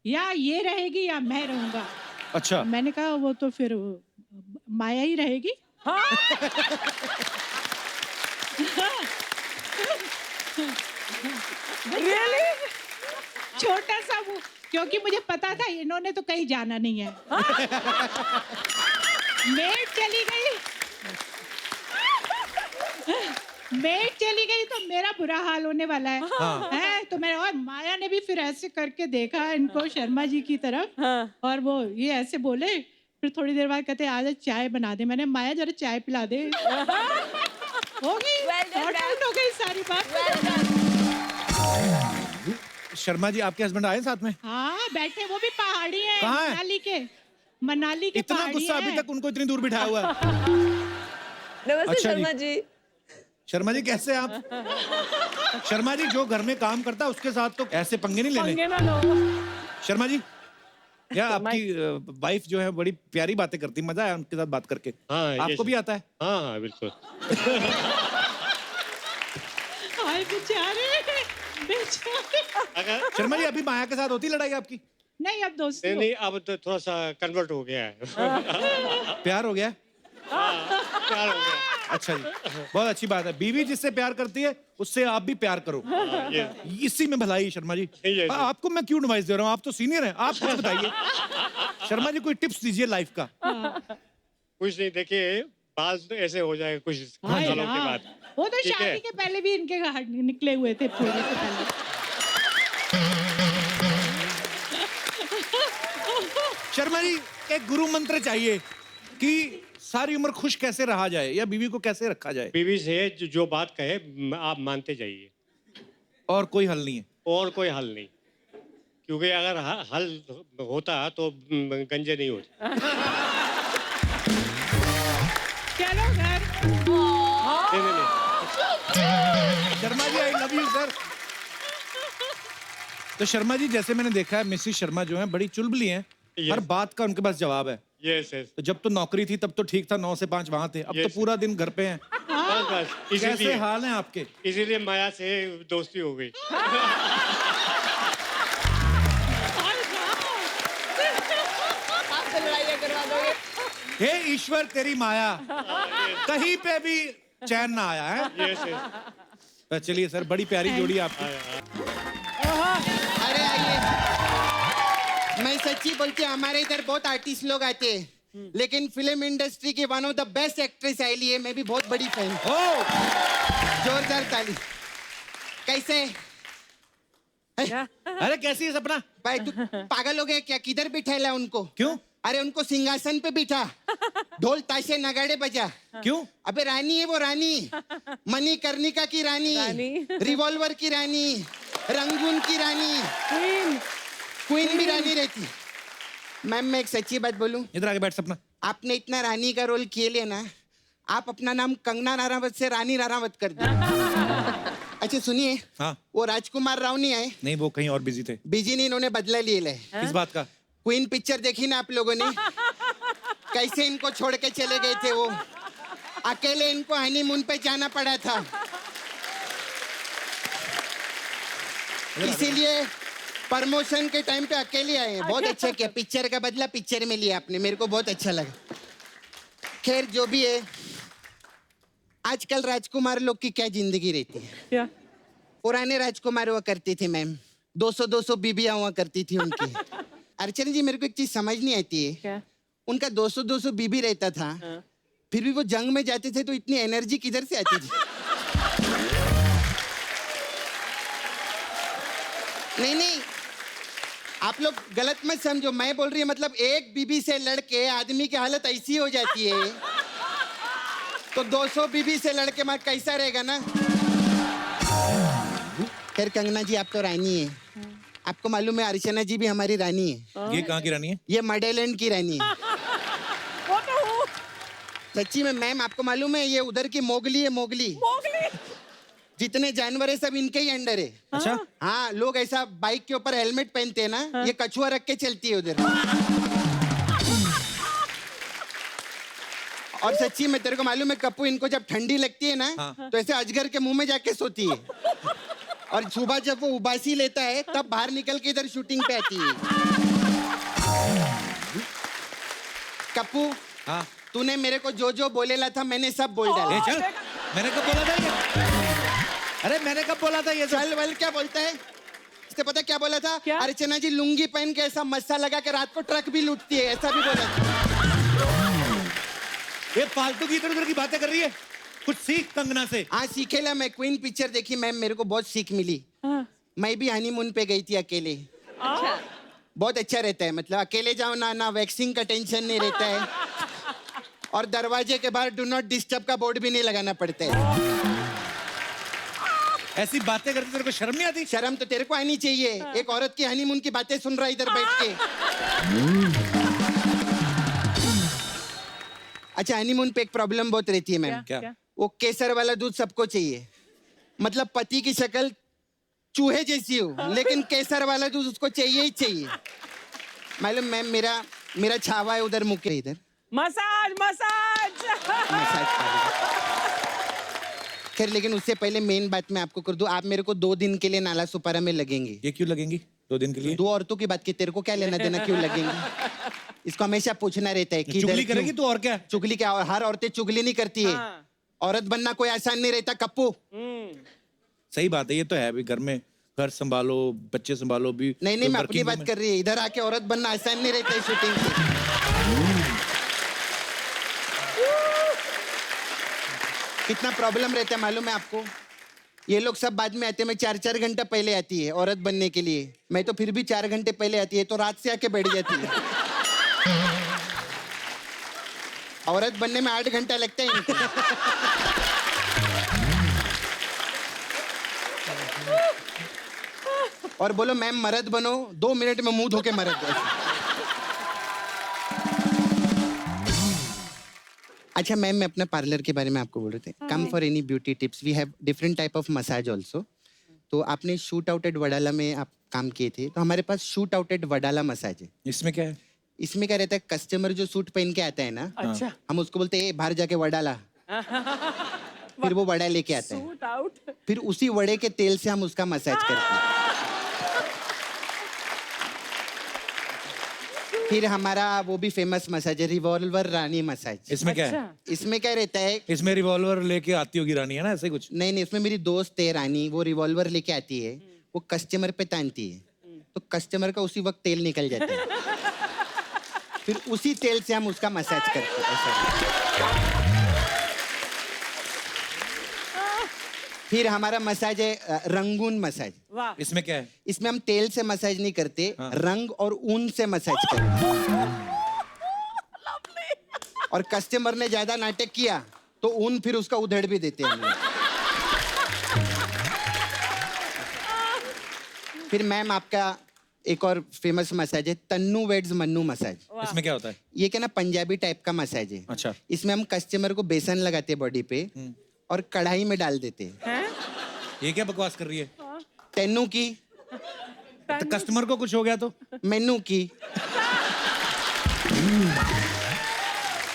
L: या ये रहेगी या मैं रहूंगा।
A: अच्छा।
L: मैंने कहा वो तो फिर माया ही रहेगी।
B: रियली?
L: छोटा सा वो, क्योंकि मुझे पता था इन्होंने तो कहीं जाना नहीं है। मेड चली गई, मेड चली गई तो मेरा बुरा हाल होने वाला है।
A: हाँ।
L: हैं, तो मैं, और माया ने भी फिर ऐसे करके देखा इनको, शर्मा जी की तरफ, और वो ये ऐसे बोले। फिर थोड़ी देर बाद कहते आज चाय बना दे। मैंने, माया जरा चाय पिला दे। होगी, sort out हो गई सारी बात।
A: शर्मा जी आपके हस्बैंड आए साथ में?
L: हाँ, बैठे, वो भी पहाड़ी है,
A: कहाँ है?
L: मनाली के
A: इतना
L: पहाड़ी
A: गुस्सा
L: है।
A: अभी तक उनको इतनी दूर बिठाया हुआ है।
H: नमस्ते
A: अच्छा
H: शर्मा जी।
A: शर्मा जी कैसे हैं आप? शर्मा जी जो घर में काम करता है उसके साथ तो ऐसे पंगे नहीं लेने।
B: पंगे ना लो।
A: शर्मा जी, क्या आपकी वाइफ जो है बड़ी प्यारी बातें करती, मजा आया उनके साथ बात करके?
I: हाँ, ये
A: आपको भी आता है?
I: हाँ हाँ बिल्कुल।
L: हाय बेचारे, बेचारे।
I: अगर
A: शर्मा जी अभी माया के साथ होती लड़ाई आपकी?
L: नहीं, अब दोस्ती
I: नहीं
L: हो।
I: नहीं, अब तो थोड़ा सा कन्वर्ट हो गया है।
A: प्यार हो गया?
I: प्यार हो गया।
A: अच्छा जी, बहुत अच्छी बात है। बीवी जिससे प्यार करती है उससे आप भी प्यार करो,
I: ये
A: इसी में भलाई है शर्मा जी।
I: ये-
A: आपको मैं क्यों एडवाइस दे रहा हूँ, आप तो सीनियर हैं, आप कुछ बताइए। शर्मा जी कोई टिप्स दीजिए लाइफ का।
I: कुछ नहीं, देखिए बाल तो ऐसे हो जाएगा कुछ
L: हाँ
I: सालों के
L: यार,
I: बाद।
L: वो तो
I: ठीक है।
L: शादी के पहले भी इनके निकले हुए थे थोड़े से पहले।
A: शर्मा जी एक गुरु मंत्र चाहिए कि सारी उम्र खुश कैसे रहा जाए, या बीवी को कैसे रखा जाए?
I: बीवी से जो बात कहे आप मानते जाइए,
A: और कोई हल नहीं है?
I: और कोई हल नहीं, क्योंकि अगर हल होता तो गंजे नहीं होते।
L: चलो घर।
I: नहीं नहीं नहीं।
A: Sharma ji I love you sir. तो शर्मा जी जैसे मैंने देखा है, मिसिस शर्मा जो है बड़ी चुलबुली हैं, हर बात का उनके पास जवाब है।
I: Yes yes.
A: तो जब तो नौकरी थी तब तो ठीक था, 9 से 5 वहां थे, अब तो
I: Yes.
A: पूरा दिन घर पे हैं।
I: बस बस
A: कैसे
I: इसीलिए
A: हाल हैं आपके?
I: इसीलिए माया से दोस्ती हो गई।
B: आपसे लड़ाइयाँ करवा दोगे।
A: हे ईश्वर तेरी माया, कहीं पे भी चैन ना आया है।
I: Yes yes.
A: तो चलिए सर, बड़ी प्यारी जोड़ी आपकी।
F: अरे आइए, मैं सच्ची बोलती हूँ, हमारे इधर बहुत आर्टिस्ट लोग आते हैं, लेकिन फिल्म इंडस्ट्री की one of the best actress आईली है, मैं भी बहुत बड़ी फैन। जोरदार ताली। कैसे?
A: अरे कैसी है सपना?
F: भाई तू पागल हो गया क्या? किधर बिठाला उनको?
A: क्यों?
F: अरे उनको सिंहासन पे बिठा, ढोल ताशे नगाड़े बजा।
A: क्यों?
F: अबे रानी है वो रानी, मणिकर्णिका की रानी, रिवॉल्वर की रानी, रंगून की रानी, क्वीन भी रानी रहती। मैम मैं एक सच्ची बात बोलूं,
A: इधर आके बैठ सपना।
F: आपने इतना रानी का रोल किए लिए ना, आप अपना नाम कंगना राणावत से रानी राणावत कर दो। अच्छा सुनिए,
A: हाँ
F: वो राजकुमार राव नहीं आए?
A: नहीं, वो कहीं और बिजी थे।
F: बिजी नहीं, इन्होंने बदला लिए है।
A: किस बात का?
F: क्वीन पिक्चर देखी ना आप लोगों ने? कैसे इनको छोड़ के चले गए थे वो, अकेले इनको हनीमून पे जाना पड़ा था। इसीलिए प्रमोशन के टाइम पे अकेले आए। बहुत अच्छा किया, पिक्चर का बदला पिक्चर में लिया आपने, मेरे को बहुत अच्छा लगा। खैर जो भी है, आजकल राजकुमार लोग की क्या जिंदगी रहती है।
H: क्या?
F: पुराने राजकुमार हुआ करते थे मैम, 200-200 बीबियां हुआ करती थी उनकी। अर्चना जी मेरे को एक चीज समझ नहीं आती है,
H: क्या?
F: उनका 200-200 बीबी रहता था, फिर भी वो जंग में जाते थे तो इतनी एनर्जी किधर से आती थी? नहीं नहीं, आप लोग गलत मत समझो, मैं बोल रही हूँ मतलब एक बीबी से लड़के आदमी की हालत ऐसी हो जाती है, तो 200 बीबी से लड़के मैं कैसा रहेगा ना। खैर कंगना जी आप तो रानी है, आपको मालूम है अर्चना जी भी हमारी रानी है।
A: ये कहाँ की रानी है?
F: ये मडेलैंड की रानी है। सच्ची में मैम आपको मालूम है, ये उधर की मोगली है, मोगली। जितने जानवर है सब इनके ही अंडर है।
A: अच्छा?
F: हाँ, लोग ऐसा बाइक के ऊपर हेलमेट पहनते हैं ना, ये कछुआ रख के चलती है उधर। और सच्ची में तेरे को मालूम है कप्पू, इनको जब ठंडी लगती है ना, तो ऐसे अजगर के मुंह में जाके सोती है, और सुबह जब वो उबासी लेता है तब बाहर निकल के इधर शूटिंग पे आती है। कप्पू,
A: हाँ
F: तूने मेरे को जो जो बोलेला था मैंने सब बोल डाला।
A: चल, मैंने कब बोला था ये? अरे मैंने कब बोला था ये?
F: चल वल क्या बोलता है, इससे पता क्या बोला था? अर्चना जी लुंगी पहन के ऐसा मस्सा लगा के रात को ट्रक भी लूटती है, ऐसा भी बोला था।
A: ये फालतू की इधर उधर की बातें कर रही है, कुछ सीख कंगना से।
F: हाँ सीखेला, मैं क्वीन पिक्चर देखी मैम, मेरे को बहुत सीख मिली। मैं भी हनीमून पे गई थी अकेले।
H: अच्छा।
F: बहुत अच्छा रहता है, मतलब अकेले जाओ ना, ना वैक्सीन का टेंशन नहीं रहता है, और दरवाजे के बाहर डू नॉट डिस्टर्ब का बोर्ड भी नहीं लगाना पड़ता है।
A: ऐसी बातें करते तेरे को शर्म नहीं आती?
F: शर्म तो तेरे को आनी चाहिए, एक औरत की हनीमून की बातें सुन रहा इधर बैठ के। अच्छा हनीमून पे एक प्रॉब्लम बहुत रहती है मैम।
A: क्या?
F: वो केसर वाला दूध सबको चाहिए, मतलब पति की शक्ल चूहे जैसी हो, लेकिन केसर वाला दूध उसको चाहिए ही चाहिए। मालूम मैम, मेरा छावा है उधर मुके इधर।
B: मसाज मसाज
F: खैर लेकिन उससे पहले मेन बात मैं आपको कर दूं, आप मेरे को 2 दिन के लिए नाला सुपारा में लगेंगे।
A: ये क्यों लगेंगी 2 दिन के लिए?
F: 2 औरतों की बात की, तेरे को क्या लेना देना क्यों लगेंगे? इसको हमेशा पूछना रहता है कि
A: चुगली करेगी तू और क्या?
F: चुगली क्या, और हर औरतें चुगली नहीं करती है। औरत बनना कोई आसान नहीं रहता कप्पू।
A: सही बात है, ये तो है भी, घर में घर संभालो, बच्चे संभालो भी।
F: नहीं नहीं, मैं अपनी बात कर रही है, इधर आके औरत बनना आसान नहीं रहता है शूटिंग। कितना प्रॉब्लम रहता है मालूम है आपको? ये लोग सब बाद में आते हैं, मैं 4-4 घंटा पहले आती है औरत बनने के लिए, मैं तो फिर भी 4 घंटे पहले आती है, तो रात से आके बैठ जाती है। औरत बनने में 8 घंटा लगता है इनको। और बोलो मैम मर्द बनो, 2 मिनट में मुंह धो के मर्द बनो। अच्छा मैम, मैं अपना पार्लर के बारे में आपको बोल रहे थे। Come for any beauty tips, we have different type of massage also. तो आपने शूट आउट एट वडाला में आप काम किए थे, तो हमारे पास शूट आउट एट वडाला मसाज है।
A: इसमें क्या है?
F: इसमें क्या रहता है, कस्टमर जो सूट पहन के आता है ना,
B: अच्छा,
F: हम उसको बोलते हैं बाहर जाके वड़ा ला, फिर वो वड़ा लेके आता है,
B: सूट आउट,
F: फिर उसी वड़े के तेल से हम उसका मसाज करते हैं। फिर हमारा वो भी फेमस मसाज है, रिवॉल्वर रानी मसाज।
A: इसमें क्या है?
F: इसमें क्या रहता है,
A: इसमें रिवॉल्वर लेके आती होगी रानी, है ना, ऐसे कुछ?
F: नहीं नहीं, इसमें मेरी दोस्त है रानी, वो रिवॉल्वर लेके आती है, वो कस्टमर पे तानती है, तो कस्टमर का उसी वक्त तेल निकल जाता है, फिर उसी तेल से हम उसका मसाज करते हैं। फिर हमारा मसाज है रंगून मसाज।
B: वाह,
A: इसमें क्या है?
F: इसमें हम तेल से मसाज नहीं करते, रंग और ऊन से मसाज करते हैं। और कस्टमर ने ज्यादा नाटक किया तो उन फिर उसका उधेड़ भी देते हैं हम लोग। फिर मैम आपका एक और फेमस मसाज है तन्नू वेड्स मन्नू मसाज।
A: इसमें क्या होता है?
F: ये क्या ना पंजाबी टाइप का मसाज है।
A: अच्छा।
F: इसमें हम कस्टमर को बेसन लगाते हैं बॉडी पे और कढ़ाई में डाल देते हैं।
A: ये क्या बकवास कर रही है?
F: तेनू की
A: तो कस्टमर को कुछ हो गया तो?
F: मेनू की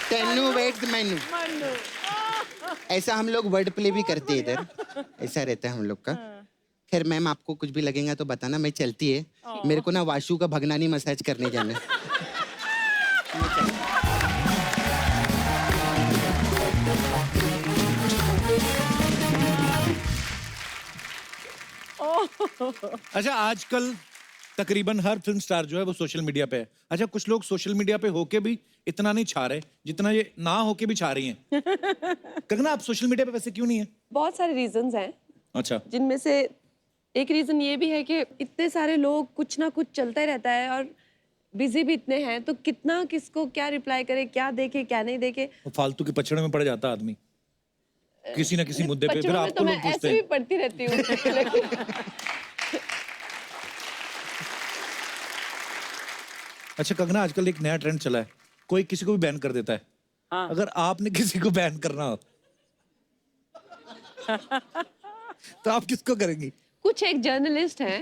F: तेनू वेड्स मेनू। ऐसा हम लोग वर्ड प्ले भी करते हैं इधर, ऐसा रहता है हम लोग का। खैर मैम आपको कुछ भी लगेगा तो बताना, मैं चलती है, मेरे को ना वाशु का भगनानी मसाज करने जाना है।
A: अच्छा, आजकल तकरीबन हर फिल्म स्टार जो है वो सोशल मीडिया पे है। अच्छा, कुछ लोग सोशल मीडिया पे होके भी इतना नहीं छा रहे जितना ये ना होके भी छा रही हैं। कंगना, आप सोशल मीडिया पे वैसे क्यों नहीं है?
H: बहुत सारे रीजंस हैं,
A: अच्छा।
H: जिनमें से एक रीजन ये भी है कि इतने सारे लोग कुछ ना कुछ चलता ही रहता है और बिजी भी इतने हैं, तो कितना किसको क्या रिप्लाई करे, क्या देखे क्या नहीं देखे।
A: वो फालतू के पछड़े में पड़ जाता है आदमी किसी ना किसी मुद्दे पे, फिर
H: बच्चों में
A: आपको
H: तो
A: लोग
H: मैं
A: पूछते
H: ऐसे भी
A: हैं।
H: पढ़ती रहती हूँ लेकिन
A: अच्छा कंगना, आजकल एक नया ट्रेंड चला है, कोई किसी को भी बैन कर देता है।
B: हाँ।
A: अगर आपने किसी को बैन करना हो तो आप किसको करेंगी?
H: कुछ एक जर्नलिस्ट हैं,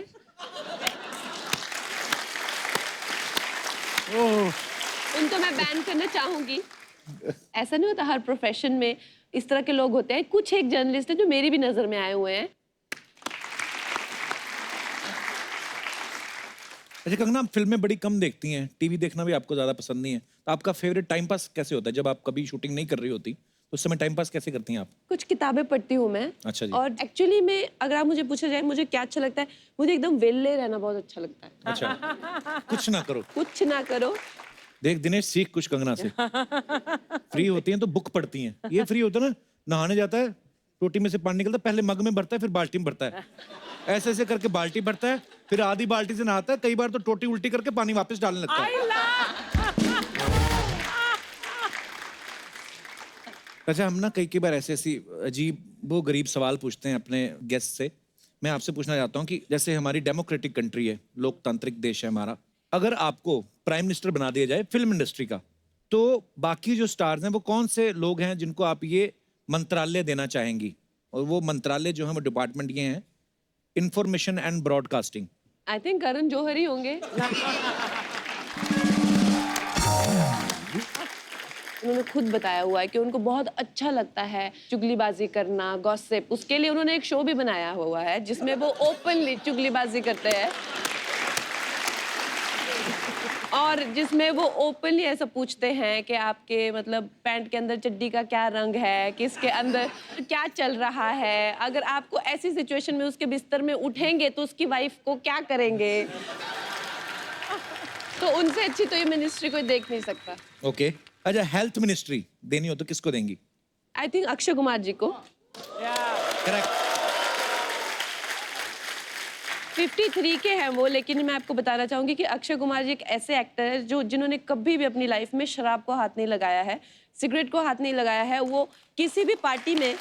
H: उनको मैं बैन करना चाहूंगी। ऐसा नहीं होता, हर प्रोफेशन में इस तरह के लोग होते हैं। कुछ एक जर्नलिस्ट हैं जो मेरी भी नजर में आए हुए हैं।
A: अच्छा कंगना, आप फिल्में बड़ी कम देखती हैं, टीवी देखना भी आपको ज्यादा पसंद नहीं है, तो आपका फेवरेट टाइम पास कैसे होता है? जब आप कभी शूटिंग नहीं कर रही होती तो उस समय टाइम पास कैसे करती हैं आप?
H: कुछ किताबें पढ़ती हूँ मैं।
A: अच्छा जी।
H: और एक्चुअली में अगर आप मुझे पूछा जाए मुझे क्या अच्छा लगता है, मुझे एकदम वेले रहना बहुत अच्छा लगता है।
A: अच्छा, कुछ ना करो।
H: कुछ ना करो।
A: देख दिनेश, सीख कुछ कंगना से। फ्री होती हैं तो बुक पढ़ती हैं, ये फ्री होता है ना, नहाने जाता है, टोटी में से पानी निकलता है, पहले मग में भरता है फिर बाल्टी में भरता है, ऐसे ऐसे करके बाल्टी भरता है, फिर आधी बाल्टी से नहाता है, कई बार तो टोटी उल्टी करके पानी वापस डालने लगता है। अच्छा, हम ना कई बार ऐसे ऐसी अजीब वो गरीब सवाल पूछते हैं अपने गेस्ट से। मैं आपसे पूछना चाहता हूँ कि जैसे हमारी डेमोक्रेटिक कंट्री है, लोकतांत्रिक देश है हमारा, अगर आपको प्राइम मिनिस्टर बना दिया जाए फिल्म इंडस्ट्री का, तो बाकी जो स्टार्स हैं वो कौन से लोग हैं जिनको आप ये मंत्रालय देना चाहेंगी? और वो मंत्रालय जो है वो डिपार्टमेंट ये हैं, information and broadcasting.
H: I think Karan Johar ही होंगे। उन्होंने खुद बताया हुआ है कि उनको बहुत अच्छा लगता है चुगलीबाजी करना, गॉसिप। उसके लिए उन्होंने एक शो भी बनाया हुआ है जिसमें वो ओपनली चुगलीबाजी करते हैं और जिसमें वो ओपनली ऐसा पूछते हैं कि आपके मतलब पैंट के अंदर चड्डी का क्या रंग है, किसके अंदर क्या चल रहा है, अगर आपको ऐसी सिचुएशन में उसके बिस्तर में उठेंगे तो उसकी वाइफ को क्या करेंगे। तो उनसे अच्छी तो ये मिनिस्ट्री कोई देख नहीं सकता।
A: ओके। अच्छा, हेल्थ मिनिस्ट्री देनी हो तो किसको देंगी?
H: आई थिंक अक्षय कुमार जी को।
A: करेक्ट।
H: 53 के हैं वो, लेकिन मैं आपको बताना चाहूंगी कि अक्षय कुमार जी एक ऐसे एक्टर है जो जिन्होंने कभी भी अपनी लाइफ में शराब को हाथ नहीं लगाया है, सिगरेट को हाथ नहीं लगाया है। वो किसी भी पार्टी में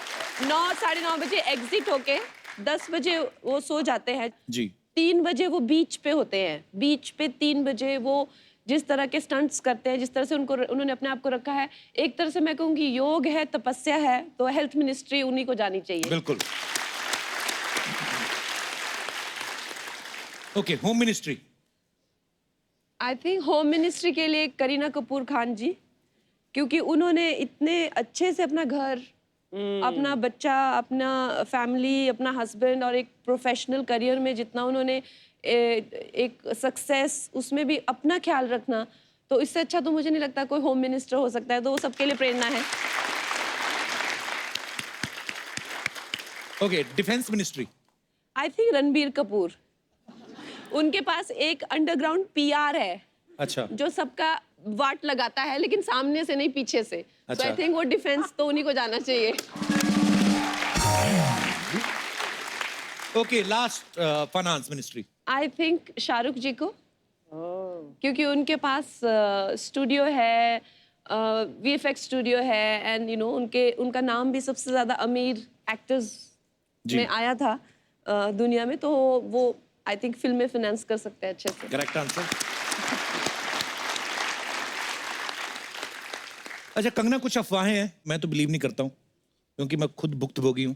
H: 9 साढ़े 9 बजे एग्जिट होके 10 बजे वो सो जाते हैं
A: जी।
H: 3 बजे वो बीच पे होते हैं, बीच पे 3 बजे वो जिस तरह के स्टंट्स करते हैं, जिस तरह से उन्होंने अपने आप को रखा है, एक तरह से मैं कहूँगी योग है, तपस्या है, तो हेल्थ मिनिस्ट्री उन्हीं को जानी चाहिए।
A: बिल्कुल। Okay, home ministry.
H: I think home ministry के लिए करीना कपूर खान जी, क्योंकि उन्होंने इतने अच्छे से अपना घर, अपना बच्चा, अपना फैमिली, अपना हस्बैंड और एक प्रोफेशनल करियर में जितना उन्होंने एक सक्सेस, उसमें भी अपना ख्याल रखना, तो इससे अच्छा तो मुझे नहीं लगता कोई होम मिनिस्टर हो सकता है। तो वो सबके लिए प्रेरणा है।
A: Okay, defence ministry.
H: I think Ranbir Kapoor. उनके पास एक अंडरग्राउंड पीआर है।
A: अच्छा।
H: जो सबका वाट लगाता है, लेकिन सामने से नहीं, पीछे से। तो आई थिंक वो डिफेंस तो उन्हीं को जाना चाहिए।
A: Okay, last finance ministry.
H: I think Shahrukh ji को, क्योंकि उनके पास स्टूडियो है, VFX स्टूडियो है एंड उनका नाम भी सबसे ज़्यादा अमीर एक्टर्स में आया था दुनिया में, तो वो आई थिंक फिल्में फाइनेंस कर सकते हैं अच्छे से।
A: Correct answer. अच्छा कंगना, कुछ अफवाहें हैं, मैं तो बिलीव नहीं करता हूँ क्योंकि मैं खुद भुक्तभोगी हूँ।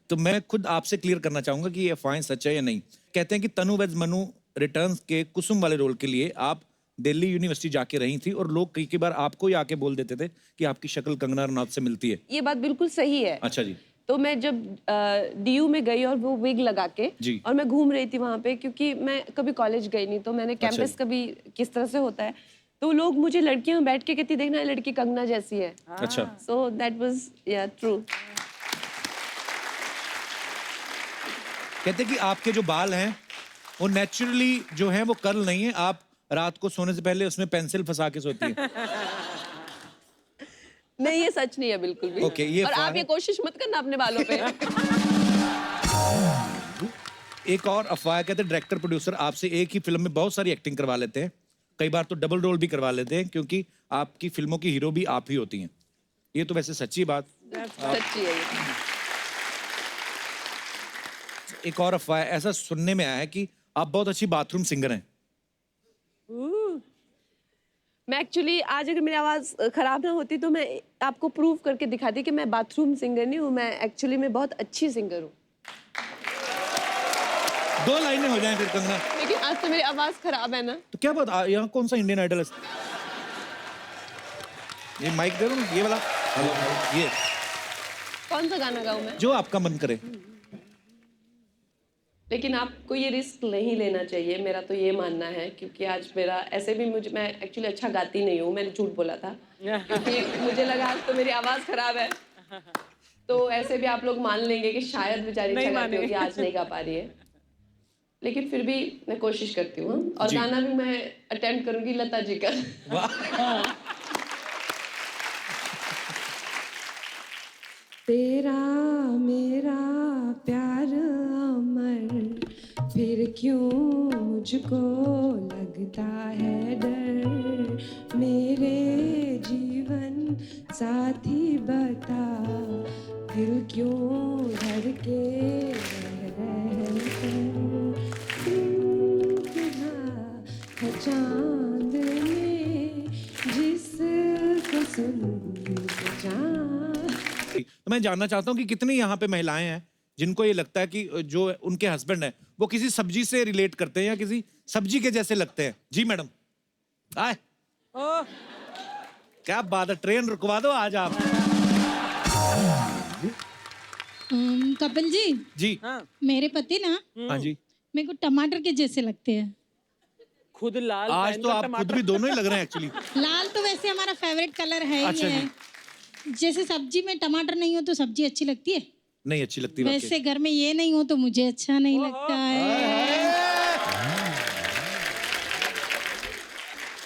A: तो मैं खुद आपसे क्लियर करना चाहूंगा कि ये अफवाहें सच है या नहीं। कहते हैं कि तनु वेज मनु रिटर्न्स के कुसुम वाले रोल के लिए आप दिल्ली यूनिवर्सिटी जाके रही थी और लोग कई बार आपको ही आके बोल देते थे कि आपकी शक्ल कंगना रनौत से मिलती है।
H: ये बात बिल्कुल सही है।
A: अच्छा जी।
H: तो मैं जब DU में गई और वो विग लगा के
A: जी।
H: और मैं घूम रही थी वहाँ पे, क्योंकि मैं कभी कॉलेज गई नहीं, तो मैंने कैंपस कभी किस तरह से होता है, तो लोग मुझे लड़कियां बैठ के कहती देखना लड़की कंगना जैसी है।
A: अच्छा।
H: सो दैट वाज या ट्रू।
A: कहते हैं कि आपके जो बाल हैं वो नेचुरली जो हैं वो कर्ल नहीं है, आप रात को सोने से पहले उसमें पेंसिल फंसा के सोती है।
H: नहीं, ये सच नहीं है बिल्कुल भी।
A: ओके, ये
H: और
A: अफवाह
H: आप ये
A: है।
H: कोशिश मत करना अपने बालों पे।
A: एक और अफवाह, कहते हैं डायरेक्टर प्रोड्यूसर आपसे एक ही फिल्म में बहुत सारी एक्टिंग करवा लेते हैं, कई बार तो डबल रोल भी करवा लेते हैं क्योंकि आपकी फिल्मों की हीरो भी आप ही होती हैं। ये तो वैसे सच्ची बात।
H: सच्ची है ये।
A: एक और अफवाह, ऐसा सुनने में आया है कि आप बहुत अच्छी बाथरूम सिंगर हैं।
H: मैं एक्चुअली आज अगर मेरी आवाज खराब ना होती तो मैं आपको प्रूव करके दिखाती कि मैं बाथरूम सिंगर नहीं हूँ, मैं एक्चुअली मैं बहुत अच्छी सिंगर हूँ।
A: 2 लाइनें हो जाएं फिर कंगना।
H: लेकिन आज तो मेरी आवाज खराब है ना।
A: तो क्या बात, यहाँ कौन सा इंडियन आइडल है? ये माइक दे दो ना, ये वाला। हेलो, ये
H: कौन सा गाना गाऊँ मैं?
A: जो आपका मन करे।
H: लेकिन आपको ये रिस्क नहीं लेना चाहिए, मेरा तो ये मानना है, क्योंकि आज मेरा ऐसे भी मैं एक्चुअली अच्छा गाती नहीं हूँ, मैंने झूठ बोला था क्योंकि मुझे लगा आज तो मेरी आवाज़ खराब है, तो ऐसे भी आप लोग मान लेंगे कि शायद बेचारी अच्छा गाती होगी, आज नहीं गा पा रही है। लेकिन फिर भी मैं कोशिश करती हूँ और गाना भी मैं अटेम्प्ट करूँगी लता जी का। तेरा मेरा प्यार अमर, फिर क्यों मुझको लगता है डर, मेरे जीवन साथी बता, दिल क्यों धड़के चांद में जिसको सुन
A: तो मैं जानना चाहता हूँ कि कितनी यहाँ पे महिलाएं हैं जिनको ये लगता है कि जो उनके हस्बैंड है वो किसी सब्जी से रिलेट करते हैं या किसी सब्जी के जैसे लगते हैं। जी मैडम, आए। क्या बात है, ट्रेन रुकवा दो आज आप।
L: कपिल जी
A: जी।
L: मेरे पति ना
A: हाँ जी।
L: मेरे को टमाटर के जैसे लगते हैं।
B: खुद लाल
A: आज तो आप खुद भी दोनों ही लग रहे हैं एक्चुअली।
L: लाल तो वैसे हमारा फेवरेट कलर है ही
A: अच्छा
L: है। जैसे सब्जी में टमाटर नहीं हो तो सब्जी अच्छी लगती है?
A: नहीं अच्छी लगती।
L: वैसे घर में ये नहीं हो तो मुझे अच्छा नहीं लगता है।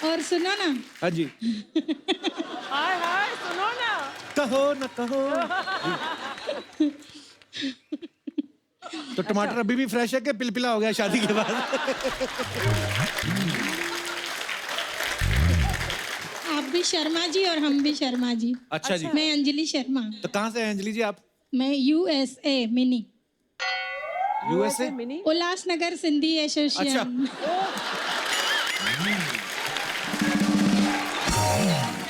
L: और सुनो ना।
A: हाँ जी।
B: हाय हाय सुनो ना।
A: कहो न कहो। तो टमाटर अभी भी फ्रेश है कि पिलपिला हो गया शादी के बाद?
L: आप भी शर्मा जी और हम भी शर्मा जी।
A: अच्छा जी।
L: मैं अंजलि शर्मा।
A: तो कहाँ से हैं अंजलि जी आप?
L: मैं USA mini.
A: USA?
L: Ulhasnagar Sindhi association.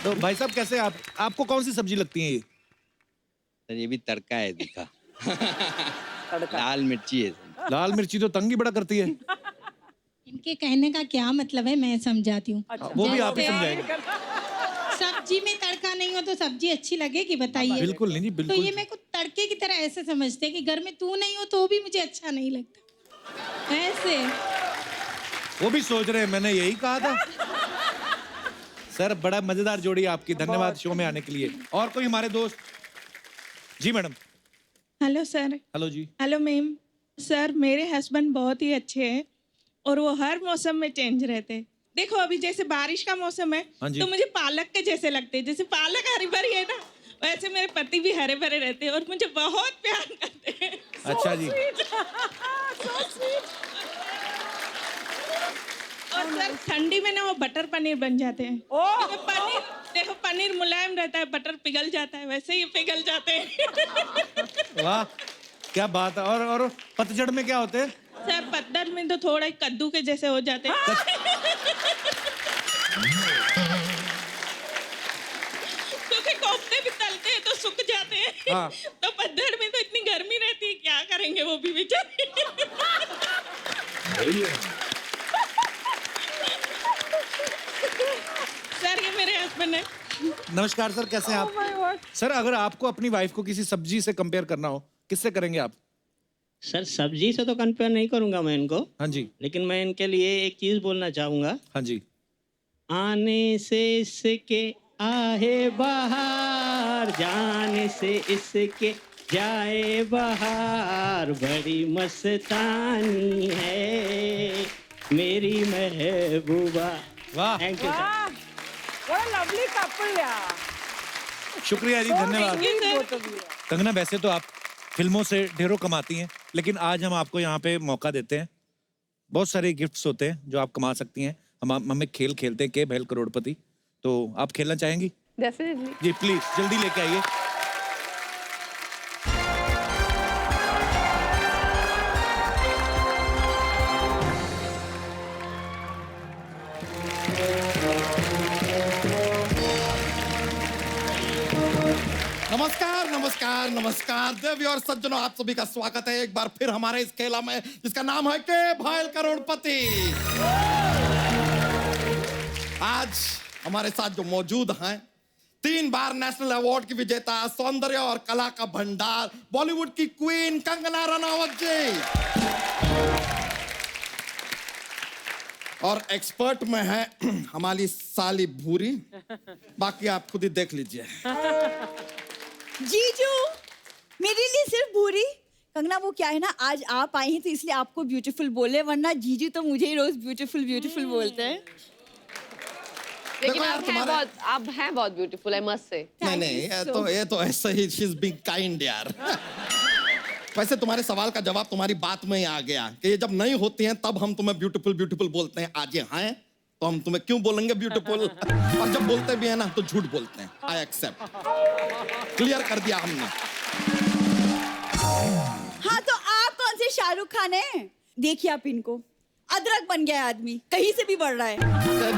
A: तो भाई साहब कैसे आप, आपको कौन सी सब्जी लगती है ये?
J: सर ये भी तड़का है दिखा। लाल मिर्ची है।
A: लाल मिर्ची तो तंग ही बड़ा करती है।
L: इनके कहने का क्या मतलब है मैं समझाती हूँ।
A: वो भी आप ही समझाएंगे।
L: सब्जी में तड़का नहीं हो तो सब्जी अच्छी लगेगी, बताइए?
A: बिल्कुल नहीं जी, बिल्कुल।
L: तो ये मेरे को तड़के की तरह ऐसे समझते हैं कि घर में तू नहीं हो तो भी मुझे अच्छा नहीं लगता, ऐसे।
A: वो भी सोच रहे हैं, मैंने यही कहा था। सर बड़ा मजेदार जोड़ी आपकी, धन्यवाद शो में आने के लिए। और कोई हमारे दोस्त? जी मैडम।
L: Hello sir.
A: हेलो जी।
L: Hello ma'am. सर मेरे हस्बैंड बहुत ही अच्छे हैं और वो हर मौसम में चेंज रहते हैं। देखो अभी जैसे बारिश का मौसम है तो मुझे पालक के जैसे लगते हैं, जैसे पालक हरी भरी है ना वैसे मेरे पति भी हरे भरे रहते हैं और मुझे बहुत प्यार करते हैं।
A: अच्छा जी।
L: और सर ठंडी में ना वो बटर पनीर बन जाते हैं। पनीर
G: पनीर मुलायम रहता है, बटर पिघल जाता है, वैसे ही पिघल जाते हैं।
A: वाह क्या बात है। और पतझड़ में क्या होते हैं?
G: सर पतझड़ में तो थोड़ा कद्दू के जैसे हो जाते हैं। क्योंकि कोफ्ते भी तलते हैं तो सूख जाते हैं।
A: हाँ।
G: तो पतझड़ में तो इतनी गर्मी रहती है, क्या करेंगे वो भी बेचारे। सर ये मेरे हस्बैंड है।
A: नमस्कार सर, कैसे हैं आप? सर अगर आपको अपनी वाइफ को किसी सब्जी से कंपेयर करना हो, किससे करेंगे आप?
J: सर सब्जी से तो कंपेयर नहीं करूंगा मैं इनको,
A: हाँ जी।
J: लेकिन मैं इनके लिए एक चीज बोलना चाहूंगा।
A: हाँ जी।
J: आने से इसके आहे बहार, जाने से इसके जाए बहार, बड़ी मस्तानी है मेरी महबूबा।
A: वाह
J: thank you sir.
B: What a lovely couple, yeah.
A: शुक्रिया जी, धन्यवाद। कंगना वैसे तो आप फिल्मों से ढेरों कमाती हैं, लेकिन आज हम आपको यहाँ पे मौका देते हैं। बहुत सारे गिफ्ट्स होते हैं जो आप कमा सकती हैं। हम एक खेल खेलते हैं, के भैल करोड़पति। तो आप खेलना चाहेंगी?
H: डेफिनेटली।
A: जी प्लीज जल्दी लेके आइए।
M: नमस्कार नमस्कार नमस्कार देवी और सज्जनों, आप सभी का स्वागत है एक बार फिर हमारे इस खेला में जिसका नाम है के भैल करोड़पति। आज हमारे साथ जो मौजूद हैं, 3 बार नेशनल अवार्ड की विजेता, सौंदर्य और कला का भंडार, बॉलीवुड की क्वीन कंगना रनावत जी, और एक्सपर्ट में है हमारी साली भूरी। बाकी आप खुद ही देख लीजिए।
N: जीजू मेरे लिए सिर्फ भूरी। कंगना वो क्या है ना, आज आप आई हैं तो इसलिए आपको ब्यूटीफुल बोले, वरना जीजू तो मुझे ही रोज ब्यूटीफुल ब्यूटीफुल बोलते हैं।
H: लेकिन आप हैं बहुत ब्यूटीफुल, आई मस्ट से।
M: नहीं ये तो ऐसा ही, शी इज बीइंग काइंड यार। वैसे तुम्हारे सवाल का जवाब तुम्हारी बात में ही आ गया कि ये जब नहीं होती हैं तब हम तुम्हें ब्यूटीफुल ब्यूटीफुल बोलते हैं। आज ये हैं तो हम तुम्हें क्यों बोलेंगे ब्यूटीफुल, और जब बोलते भी है ना तो झूठ बोलते हैं। आई एक्सेप्ट, क्लियर कर दिया हमने।
N: हाँ तो आप कौन से शाहरुख खान हैं? देखिए आप इनको, अदरक बन गया आदमी, कहीं से भी बढ़ रहा है।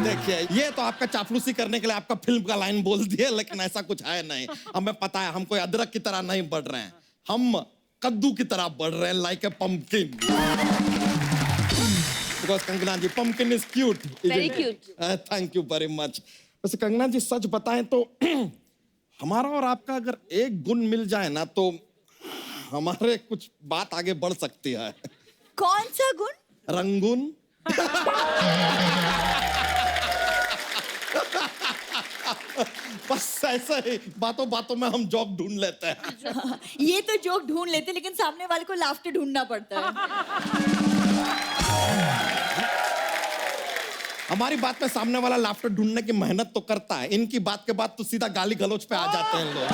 M: देखिए ये तो आपका चापलूसी करने के लिए आपका फिल्म का लाइन बोल दिया, लेकिन ऐसा कुछ है नहीं। हमें पता है हम कोई अदरक की तरह नहीं बढ़ रहे हैं, हम कद्दू की तरह बढ़ रहे हैं, like a pumpkin. Because Kangana ji pumpkin is cute.
H: Very cute.
M: Thank you very much. वैसे कंगना जी सच बताएं तो हमारा और आपका अगर एक गुण मिल जाए ना तो हमारे कुछ बात आगे बढ़ सकती है।
N: कौन सा गुण?
M: रंगून। बस ऐसा ही बातों बातों में हम जोक ढूंढ लेते हैं।
N: ये तो जोक ढूंढ लेते हैं, लेकिन सामने वाले को लाफ्टर ढूंढना पड़ता है।
M: हमारी बात में सामने वाला लाफ्टर ढूंढने की मेहनत तो करता है, इनकी बात के बाद तो सीधा गाली गलौज पे आ जाते हैं लोग।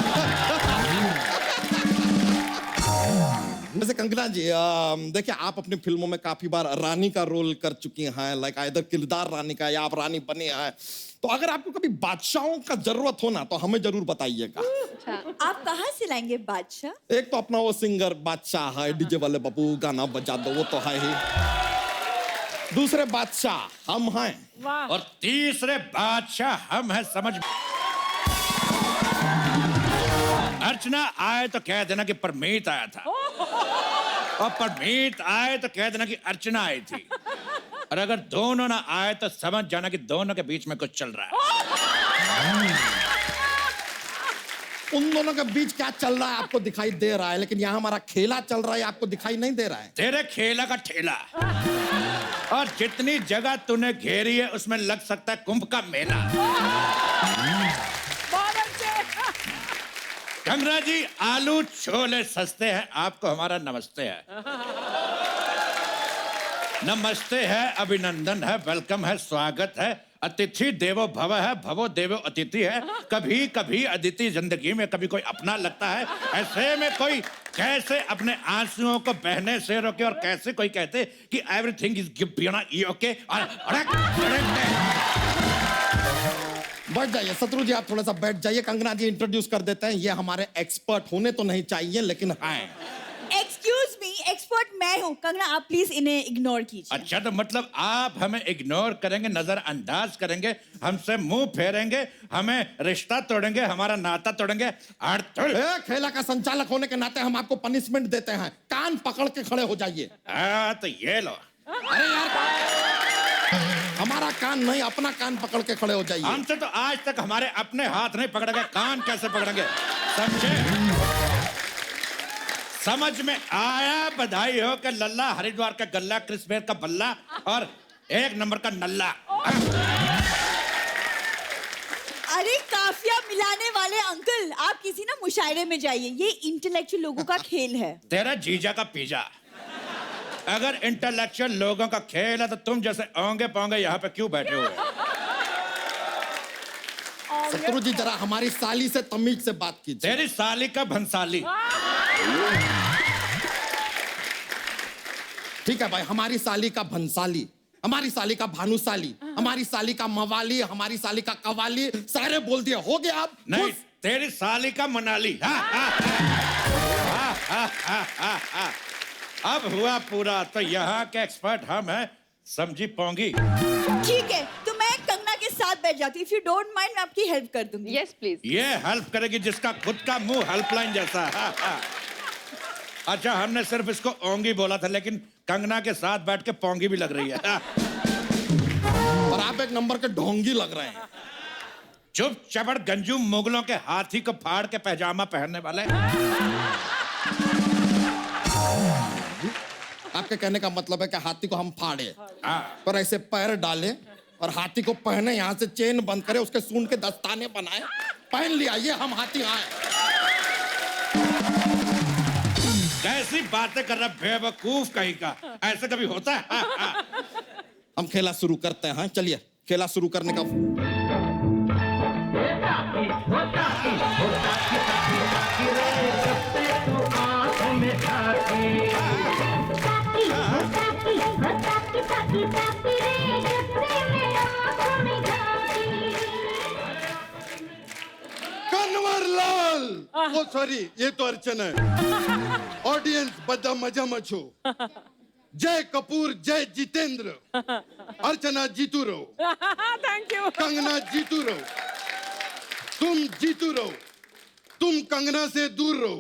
M: वैसे कंगना जी देखिए, आप अपनी फिल्मों में काफी बार रानी का रोल कर चुकी हैं, लाइक आइदर किरदार रानी का या आप रानी बनी हैं। तो अगर आपको कभी बादशाहों का जरूरत हो ना तो हमें जरूर बताइएगा।
N: आप कहाँ से लाएंगे बादशाह?
M: एक तो अपना वो सिंगर बादशाह है, डीजे वाले बाबू गाना बजा दो, वो तो है ही। दूसरे बादशाह हम हैं,
A: और तीसरे बादशाह हम हैं, समझ। अर्चना आए तो कह देना कि परमीत आया था, और परमीत आए तो कह देना कि अर्चना आई थी, और अगर दोनों ना आए तो समझ जाना कि दोनों के बीच में कुछ चल रहा है।
M: उन दोनों के बीच क्या चल रहा है आपको दिखाई दे रहा है, लेकिन यहाँ हमारा खेला चल रहा है आपको दिखाई नहीं दे रहा है।
A: तेरे खेला का ठेला, और जितनी जगह तूने घेरी है उसमें लग सकता है कुंभ का मेला। कंगना जी, आलू छोले सस्ते हैं, आपको हमारा नमस्ते है। नमस्ते है, अभिनंदन है, वेलकम है, स्वागत है। अतिथि देवो भव है, भवो देवो अतिथि है। कभी कभी अदिति जिंदगी में कभी कोई अपना लगता है। ऐसे में कोई कैसे अपने आंसुओं को बहने से रोके, और कैसे कोई कहते कि एवरीथिंग इज ओके।
M: बैठ जाइए शत्रु जी, आप थोड़ा सा बैठ जाइए। कंगना जी इंट्रोड्यूस कर देते हैं, ये हमारे एक्सपर्ट होने तो नहीं चाहिए लेकिन हैं।
N: एक्सक्यूज मी, एक्सपर्ट मैं हूँ। कंगना आप प्लीज इन्हें इग्नोर कीजिए।
A: अच्छा, तो मतलब आप हमें इग्नोर करेंगे, नजरअंदाज करेंगे, हमसे मुंह फेरेंगे, हमें रिश्ता तोड़ेंगे, हमारा नाता तोड़ेंगे।
M: खेला का संचालक होने के नाते हम आपको पनिशमेंट देते हैं, कान पकड़ के खड़े हो जाइए।
A: हाँ तो ये लो।
M: अरे यार, हमारा कान नहीं, अपना कान पकड़ के खड़े हो जाइए।
A: हमसे तो आज तक हमारे अपने हाथ नहीं पकड़ेंगे, कान कैसे पकड़ेंगे, समझे? समझ में आया? बधाई हो कि लल्ला हरिद्वार का गल्ला, क्रिसमस का बल्ला और 1 नंबर का नल्ला।
N: अरे काफिया मिलाने वाले अंकल, आप किसी ना मुशायरे में जाइए, ये इंटेलेक्चुअल लोगों का खेल है।
A: तेरा जीजा का पिज्जा। अगर इंटेलेक्चुअल लोगों का खेल है तो तुम जैसे ओंगे पोंगे यहाँ पे क्यों बैठे हुए?
M: शत्रु जी जरा हमारी साली से तमीज से बात कीजिए।
A: तेरी साली का भंसाली।
M: ठीक है भाई, हमारी साली का भंसाली, हमारी साली का भानुसाली, हमारी साली का मवाली, हमारी साली का कवाली, सारे बोल दिए, हो गया आप?
A: नहीं, तेरी साली का मनाली। अब हुआ पूरा। तो यहाँ के एक्सपर्ट हम हैं, समझी पोंगी।
N: ठीक है, तो मैं कंगना के साथ बैठ जाती हूँ। इफ यू डोंट माइंड मैं आपकी हेल्प कर दूंगी।
G: Yes please.
A: ये हेल्प करेगी जिसका खुद का मुंह हेल्पलाइन जैसा है। अच्छा, हमने सिर्फ इसको ओंगी बोला था, लेकिन कंगना के साथ बैठ के पोंगी भी लग रही है।
M: और आप 1 नंबर के ढोंगी लग रहे हैं।
A: चुप चपड़ गंजू मुगलों के हाथी को फाड़ के पैजामा पहनने वाले।
M: आपके कहने का मतलब है कि हाथी को हम फाड़े
A: हाँ।
M: पर ऐसे पैर डाले और हाथी को पहने, यहाँ से चेन बंद करे, उसके सूंड के दस्ताने बनाए, पहन लिया, ये हम हाथी आए।
A: कैसी बातें कर रहा बेवकूफ कहीं का, ऐसा कभी होता है?
M: हम खेला शुरू करते हैं, चलिए खेला शुरू करने का।
K: कन्वरलाल, ओ सॉरी, ये तो अर्चना है। ऑडियंस बदा मजा मचो। जय कपूर, जय जितेंद्र। अर्चना जीतू रहो।
G: Thank you.
K: कंगना जीतू रहो। तुम जीतू रहो। तुम कंगना से दूर रहो।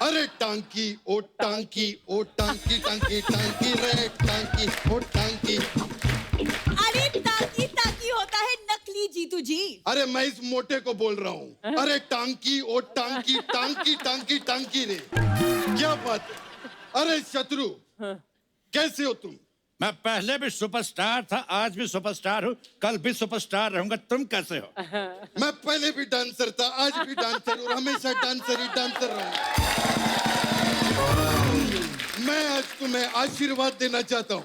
K: अरे टांकी ओ टांकी ओ टांकी टांकी टांकी रे टांकी ओ टांकी।
N: अरे टांकी टांकी होता है नकली जीतू जी।
K: अरे मैं इस मोटे को बोल रहा हूँ। अरे टांकी ओ टांकी टांकी टांकी टांकी रे, क्या बात है? अरे शत्रु, कैसे हो तुम?
A: मैं पहले भी सुपरस्टार था, आज भी सुपरस्टार हूँ, कल भी सुपरस्टार रहूंगा। तुम कैसे हो?
K: मैं पहले भी डांसर था, आज भी डांसर और हमेशा डांसर ही डांसर रहूंगा। मैं आज तुम्हें आशीर्वाद देना चाहता हूँ।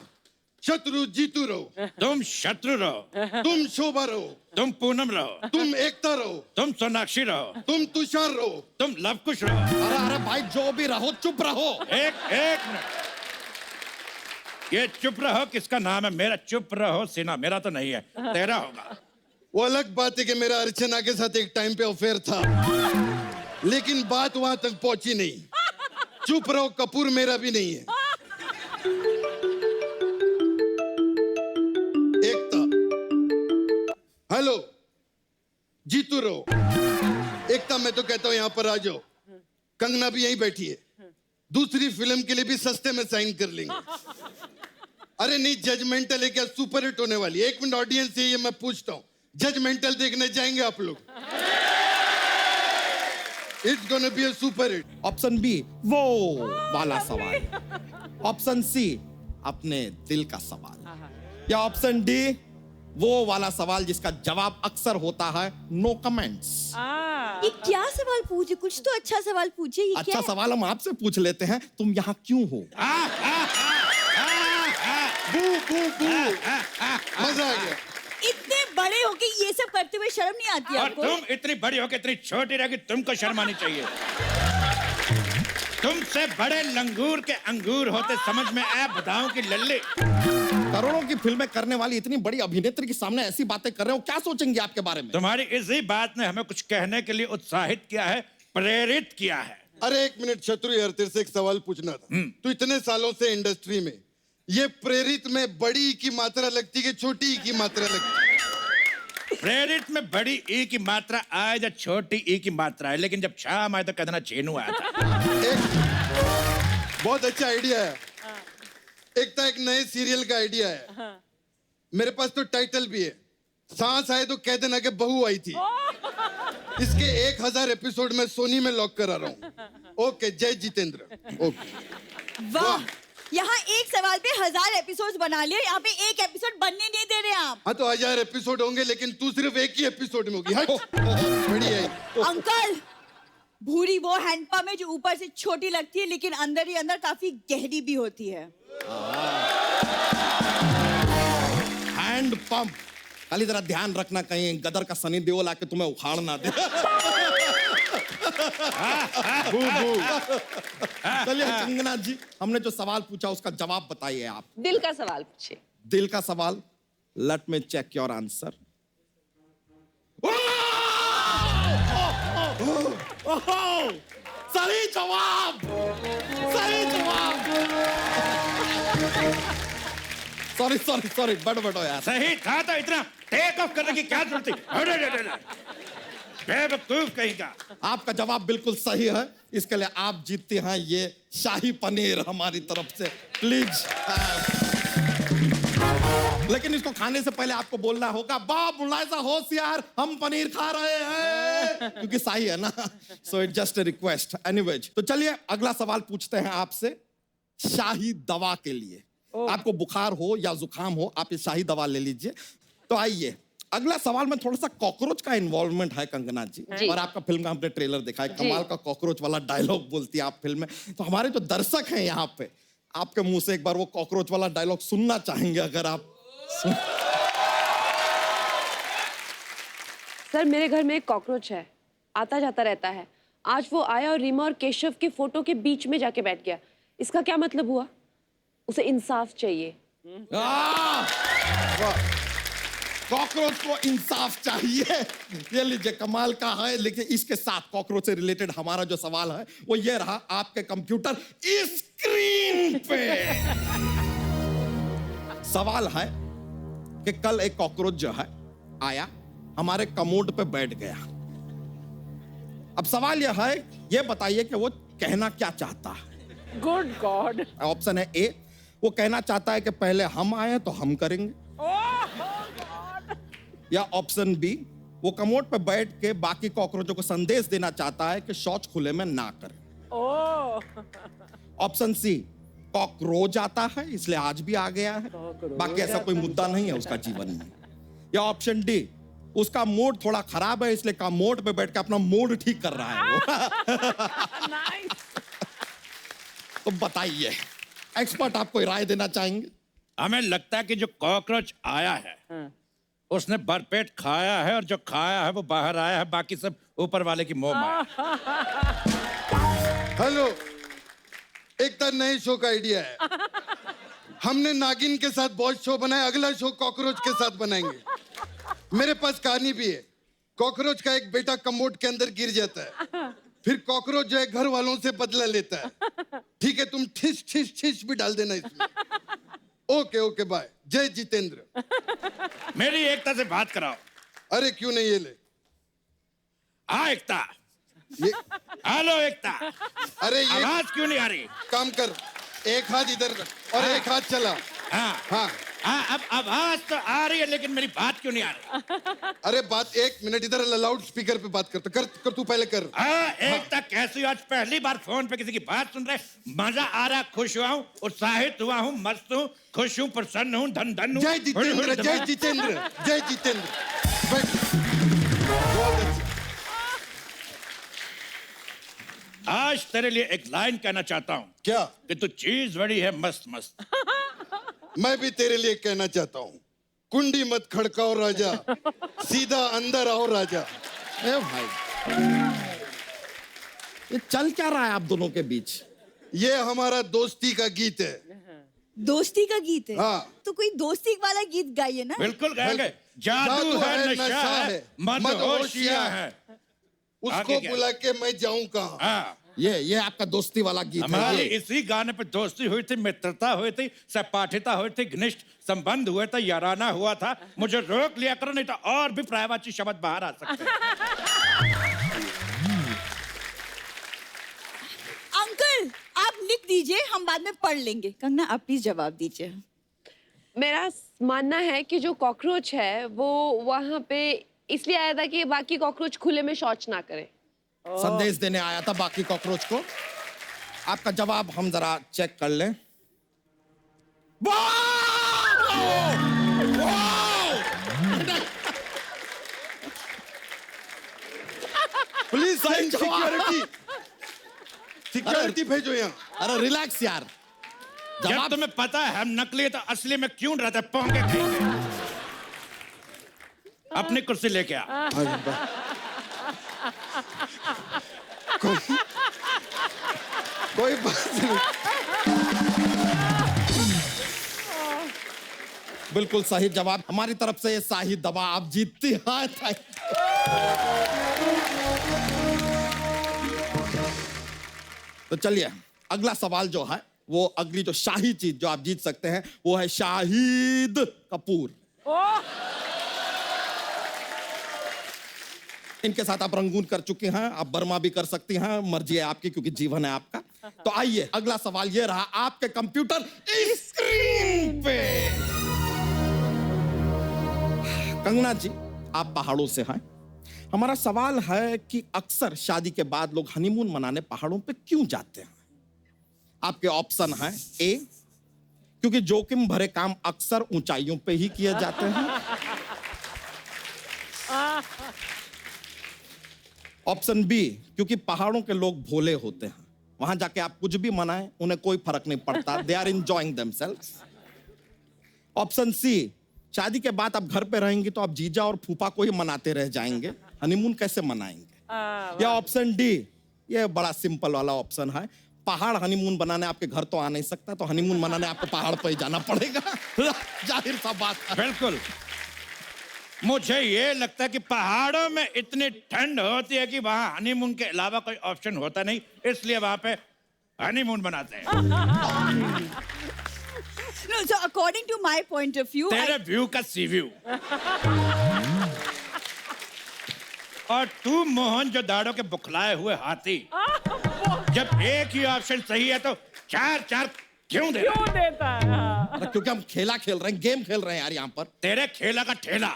K: शत्रु जीतू रहो।
A: तुम शत्रु रहो।
K: तुम शोभा रहो।
A: तुम पूनम रहो।
K: तुम एकता रहो।
A: तुम सोनाक्षी रहो।
K: तुम तुषार रहो।
A: तुम लवकुश रहो।
M: अरे अरे भाई, जो भी रहो चुप रहो।
A: एक मिनट, ये चुप रहो किसका नाम है? मेरा चुप रहो सिन्हा, मेरा तो नहीं है, तेरा होगा।
K: वो अलग बात है कि मेरा अर्चना के साथ एक टाइम पे अफेयर था, लेकिन बात वहां तक पहुंची नहीं। चुप रहो कपूर मेरा भी नहीं है। एकता, हेलो, जीतू रहो। एकता, मैं तो कहता हूं यहां पर आ जाओ। कंगना भी यहीं बैठी है, दूसरी फिल्म के लिए भी सस्ते में साइन कर लेंगे। अरे नहीं, जजमेंटल है क्या? सुपर हिट होने वाली है। 1 मिनट ऑडियंस से ये मैं पूछता हूँ, जजमेंटल देखने जाएंगे आप लोग? It's gonna be a super hit.
M: Option B वो वाला सवाल, ऑप्शन सी अपने दिल का सवाल, या ऑप्शन डी वो वाला सवाल जिसका जवाब अक्सर होता है नो कमेंट्स।
N: ये क्या सवाल पूछे? कुछ तो अच्छा सवाल पूछे। ये
M: अच्छा
N: क्या
M: सवाल हम आपसे पूछ लेते हैं, तुम यहाँ क्यों हो?
K: बू बू बू, मजा आ गया।
N: इतने बड़े होके ये सब करते हुए शर्म नहीं आती
A: और
N: आपको?
A: तुम इतनी बड़ी हो के इतनी छोटी रहोगी, तुमको शर्म आनी चाहिए। तुमसे बड़े लंगूर के अंगूर होते, समझ में आया? बताऊं कि लल्ले
M: करोड़ों की फिल्में करने वाली इतनी बड़ी अभिनेत्री के सामने ऐसी बातें कर रहे हो, क्या सोचेंगे आपके बारे में?
A: तुम्हारी इसी बात ने हमें कुछ कहने के लिए उत्साहित किया है, प्रेरित किया है।
K: अरे एक मिनट शत्रु यार, तेरे से एक सवाल पूछना था। तू इतने सालों से इंडस्ट्री में, ये प्रेरित में बड़ी ई की मात्रा लगती है कि छोटी ई की मात्रा लगती है?
A: प्रेरित में बड़ी ई की मात्रा आए या छोटी ई की मात्रा है, लेकिन जब शाम आए तो कहना चेनू आया था।
K: बहुत अच्छा आइडिया है। एक नए सीरियल का आइडिया है। मेरे पास तो टाइटल भी है, सांस आए तो कह देना कि बहू आई थी। इसके 1000 एपिसोड में सोनी में लॉक करा रहा हूँ। ओके, जय जितेंद्र। ओके।
N: वाह, यहाँ एक सवाल पे 1000 एपिसोड बना लिए, यहाँ पे एक एपिसोड बनने नहीं दे रहे आप।
K: हाँ तो 1000 एपिसोड होंगे, लेकिन तू सिर्फ एक ही एपिसोड में होगी। हट। बढ़िया है।
N: अंकल, भूरी वो हैंडपंप है जो ऊपर से छोटी लगती है लेकिन अंदर ही अंदर काफी गहरी भी होती है।
M: Hand pump. खाली जरा ध्यान रखना कहीं गदर का सनी देओल आके तुम्हें उखाड़ ना दे। चलिए कंगना जी, हमने जो सवाल पूछा उसका जवाब बताइए आप।
H: दिल का सवाल पूछिए।
M: दिल का सवाल। Let me check your answer. सही जवाब, सही जवाब। सॉरी सॉरी सॉरी, बड़बड़ो यार।
A: सही था तो इतना टेक ऑफ करने की क्या जरूरत थी? बेवकूफ कहीं का।
M: आपका जवाब बिल्कुल सही है, इसके लिए आप जीतते हैं ये शाही पनीर हमारी तरफ से। प्लीज। लेकिन इसको खाने से पहले आपको बोलना होगा, बाप मुलायजा होशियार, हम पनीर खा रहे हैं, क्योंकि शाही है ना। So it just a request. Anyways, तो चलिए अगला सवाल पूछते हैं आपसे शाही दवा के लिए। आपको बुखार हो या जुकाम हो, आप ये शाही दवा ले लीजिए। तो आइए, अगला सवाल में थोड़ा सा कॉकरोच का इन्वॉल्वमेंट है कंगना जी, और आपका फिल्म का हमने ट्रेलर देखा है, कमाल का कॉकरोच वाला डायलॉग बोलती है आप फिल्म में। तो हमारे जो दर्शक हैं यहाँ पे, आपके मुंह से एक बार वो कॉकरोच वाला डायलॉग सुनना चाहेंगे, अगर आप
H: सर, मेरे घर में एक कॉकरोच है, आता जाता रहता है। आज वो आया और रीमा और केशव के फोटो के बीच में जाके बैठ गया। इसका क्या मतलब हुआ? उसे इंसाफ चाहिए।
M: कॉकरोच को इंसाफ चाहिए। ये लीजिए, कमाल का है। लेकिन इसके साथ कॉकरोच से रिलेटेड हमारा जो सवाल है वो ये रहा आपके कंप्यूटर स्क्रीन पे। सवाल है कि कल एक कॉकरोच जो है आया, हमारे कमोड पे बैठ गया। अब सवाल यह है, ये बताइए कि वो कहना क्या चाहता है।
G: Good God.
M: ऑप्शन है ए, वो कहना चाहता है कि पहले हम आए तो हम करेंगे। या ऑप्शन बी, वो कमोड पे बैठ के बाकी कॉकरोचों को संदेश देना चाहता है कि शौच खुले में ना करें। ऑप्शन सी, कॉकरोच आता है इसलिए आज भी आ गया है, बाकी ऐसा कोई मुद्दा नहीं है उसका जीवन में। या ऑप्शन डी, उसका मूड थोड़ा खराब है इसलिए कमोड पे बैठ के अपना मूड ठीक कर रहा है वो। तो बताइए, एक्सपर्ट आपको राय देना चाहेंगे।
A: हमें लगता है कि जो कॉकरोच आया है उसने भरपेट खाया है, और जो खाया है वो बाहर आया है, बाकी सब ऊपर वाले की मोह माया।
K: हेलो, एक नए शो का आइडिया है। हमने नागिन के साथ बहुत शो बनाया, अगला शो कॉकरोच के साथ बनाएंगे। मेरे पास कहानी भी है। कॉकरोच का एक बेटा कमोड के अंदर गिर जाता है, फिर कॉकरोच जो है घर वालों से बदला लेता है। ठीक है, तुम ठिस ठिस ठिस भी डाल देना इसमें। Okay okay, bye. जय जितेंद्र।
A: मेरी एकता से बात कराओ।
K: अरे क्यों नहीं, ये ले।
A: हाँ एकता।
K: ये
A: हेलो एकता।
K: अरे ये
A: आवाज क्यों नहीं आ रही?
K: काम कर, एक हाथ इधर और एक हाथ चला।
A: हाँ
K: हाँ
A: हाँ, अब आवाज तो आ रही है, लेकिन मेरी बात क्यों नहीं आ रही?
K: अरे बात, एक मिनट इधर लाउड स्पीकर पे बात करता। कर तू पहले कर।
A: हाँ एकता, कैसी हो? आज पहली बार फोन पे किसी की बात सुन रहे, मजा आ रहा, खुश हुआ हूँ, उत्साहित हुआ हूँ, मस्त हूँ, खुश हूँ, प्रसन्न हूँ, धन धन हूँ।
K: जय जितेंद्र, जय जितेंद्र, जय जितेंद्र। बहुत अच्छा।
A: आज तेरे लिए एक लाइन कहना चाहता हूँ।
K: क्या?
A: कि तू चीज बड़ी है मस्त मस्त।
K: मैं भी तेरे लिए कहना चाहता हूँ, कुंडी मत खड़काओ राजा, सीधा अंदर आओ राजा।
M: ए भाई, ये चल क्या रहा है आप दोनों के बीच?
K: ये हमारा दोस्ती का गीत है।
N: दोस्ती का गीत है
K: हाँ।
N: तो कोई दोस्ती वाला गीत गाइए ना।
A: बिल्कुल गाएंगे। जादू है, नशा है, मदहोशियां है।
K: उसको
A: आगे क्या?
K: बुला के मैं जाऊं कहाँ?
A: हाँ,
M: ये आपका दोस्ती वाला गीत है
A: हमारी
M: ये।
A: इसी गाने पे दोस्ती हुई थी, मित्रता हुई थी, सहपाठिता हुई थी, घनिष्ठ संबंध हुए थे, याराना हुआ था। मुझे रोक लिया करो, नहीं तो और भी पर्यायवाची शब्द बाहर आ सकते हैं।
N: अंकल आप लिख दीजिए, हम बाद में पढ़ लेंगे। कंगना आप प्लीज जवाब दीजिए।
H: मेरा मानना है कि जो कॉकरोच है वो वहाँ पे इसलिए आया था कि बाकी कॉकरोच खुले में शौच ना करे।
M: संदेश देने आया था बाकी कॉकरोच को। आपका जवाब हम जरा चेक कर लें।
K: प्लीज
M: सही जवाब।
K: सिक्योरिटी भेजो यहाँ।
M: अरे रिलैक्स यार।
A: जब तुम्हें पता है हम नकली है तो असली में क्यों रहते पोंगे खाएंगे। अपनी कुर्सी लेके आ।
K: कोई बात नहीं।
M: बिल्कुल सही जवाब हमारी तरफ से। ये शाही दवा आप जीतती हैं। तो चलिए अगला सवाल जो है वो अगली जो शाही चीज जो आप जीत सकते हैं वो है शाहिद कपूर। इनके साथ आप रंगून कर चुके हैं, आप बर्मा भी कर सकती हैं, मर्जी है आपकी क्योंकि जीवन है आपका। तो आइए अगला सवाल ये रहा आपके कंप्यूटर स्क्रीन पे। कंगना जी आप पहाड़ों से हैं। हमारा सवाल है कि अक्सर शादी के बाद लोग हनीमून मनाने पहाड़ों पे क्यों जाते हैं? आपके ऑप्शन हैं ए क्योंकि जोखिम भरे काम अक्सर ऊंचाइयों पे ही किए जाते हैं। ऑप्शन बी क्योंकि पहाड़ों के लोग भोले होते हैं, वहां जाके आप कुछ भी मनाएं उन्हें कोई फर्क नहीं पड़ता, they are enjoying themselves. Option C शादी के बाद आप घर पे रहेंगे तो आप जीजा और फूफा को ही मनाते रह जाएंगे, हनीमून कैसे मनाएंगे। या ऑप्शन डी ये बड़ा सिंपल वाला ऑप्शन है, पहाड़ हनीमून बनाने आपके घर तो आ नहीं सकता, तो हनीमून मनाने आपको पहाड़ पर ही जाना पड़ेगा। जाहिर सा बात है।
A: बिल्कुल। मुझे ये लगता है कि पहाड़ों में इतनी ठंड होती है कि वहां हनीमून के अलावा कोई ऑप्शन होता नहीं, इसलिए वहां पे हनीमून बनाते हैं।
N: No, so according to my point of view,
A: तेरे व्यू का सी व्यू। और तू मोहन जो दाड़ों के बुखलाए हुए हाथी, जब एक ही ऑप्शन सही है तो चार चार क्यों
B: देता है?
M: अरे क्योंकि हम खेला खेल रहे हैं, गेम खेल रहे हैं यार यहाँ पर।
A: तेरे खेला का ठेला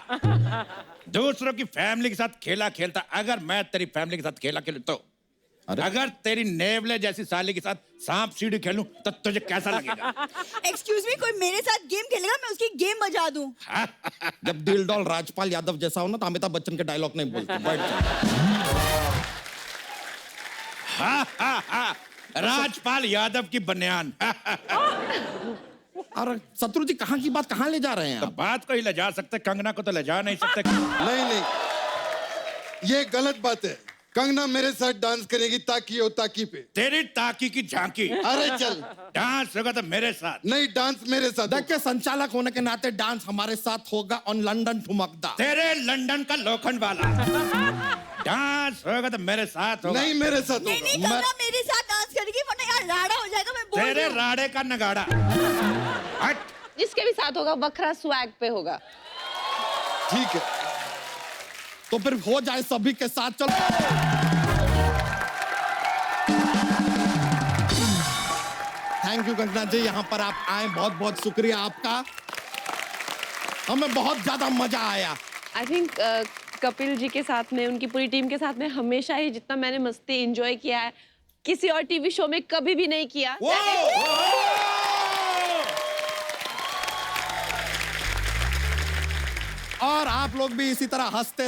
A: दूसरों की फैमिली के साथ खेला खेलता। अगर मैं तेरी फैमिली के साथ खेला खेलूं तो अगर तेरी नेवले जैसी साली के साथ सांप सीढ़ी खेलूं तो तुझे कैसा लगेगा?
N: एक्सक्यूज मी, कोई मेरे साथ गेम खेलेगा मैं उसकी गेम बजा दूं।
M: जब डील डॉल राजपाल यादव जैसा हो ना तो अमिताभ बच्चन के डायलॉग नहीं बोलते। बैठ जाओ।
A: राजपाल यादव की बनियान।
M: और शत्रु जी कहाँ की बात कहाँ ले जा रहे हैं
A: तो
M: आप?
A: बात को ही ले जा सकते, कंगना को तो ले जा नहीं सकते।
K: नहीं ये गलत बात है। कंगना मेरे साथ डांस करेगी ताकी हो ताकी पे।
A: तेरी ताकी की झांकी।
K: अरे चल
A: डांस होगा तो मेरे साथ।
K: नहीं डांस मेरे साथ।
M: देखिए संचालक होने के नाते डांस हमारे साथ होगा ऑन लंदन ठुमकदा।
A: तेरे लंदन का लोखंड वाला डांस होगा तो मेरे साथ होगा।
K: नहीं मेरे साथ
N: नहीं नहीं कंगना मेरे साथ डांस करेगी वरना यार राड़ा हो जाएगा। मैं बोल रही
A: तेरे
N: हूँ।
A: राड़े का नगाड़ा। हट।
H: जिसके भी साथ होगा बखरा स्वैग पे होगा।
K: ठीक है
M: तो फिर हो जाए सभी के साथ। चलो थैंक यू कंगना जी, यहाँ पर आप आए, बहुत बहुत शुक्रिया आपका। हमें बहुत ज्यादा मजा आया।
H: आई थिंक कपिल जी के साथ में, उनकी पूरी टीम के साथ में हमेशा ही जितना मैंने मस्ती एंजॉय किया है किसी और टीवी शो में कभी भी नहीं किया।
M: और आप लोग भी इसी तरह हंसते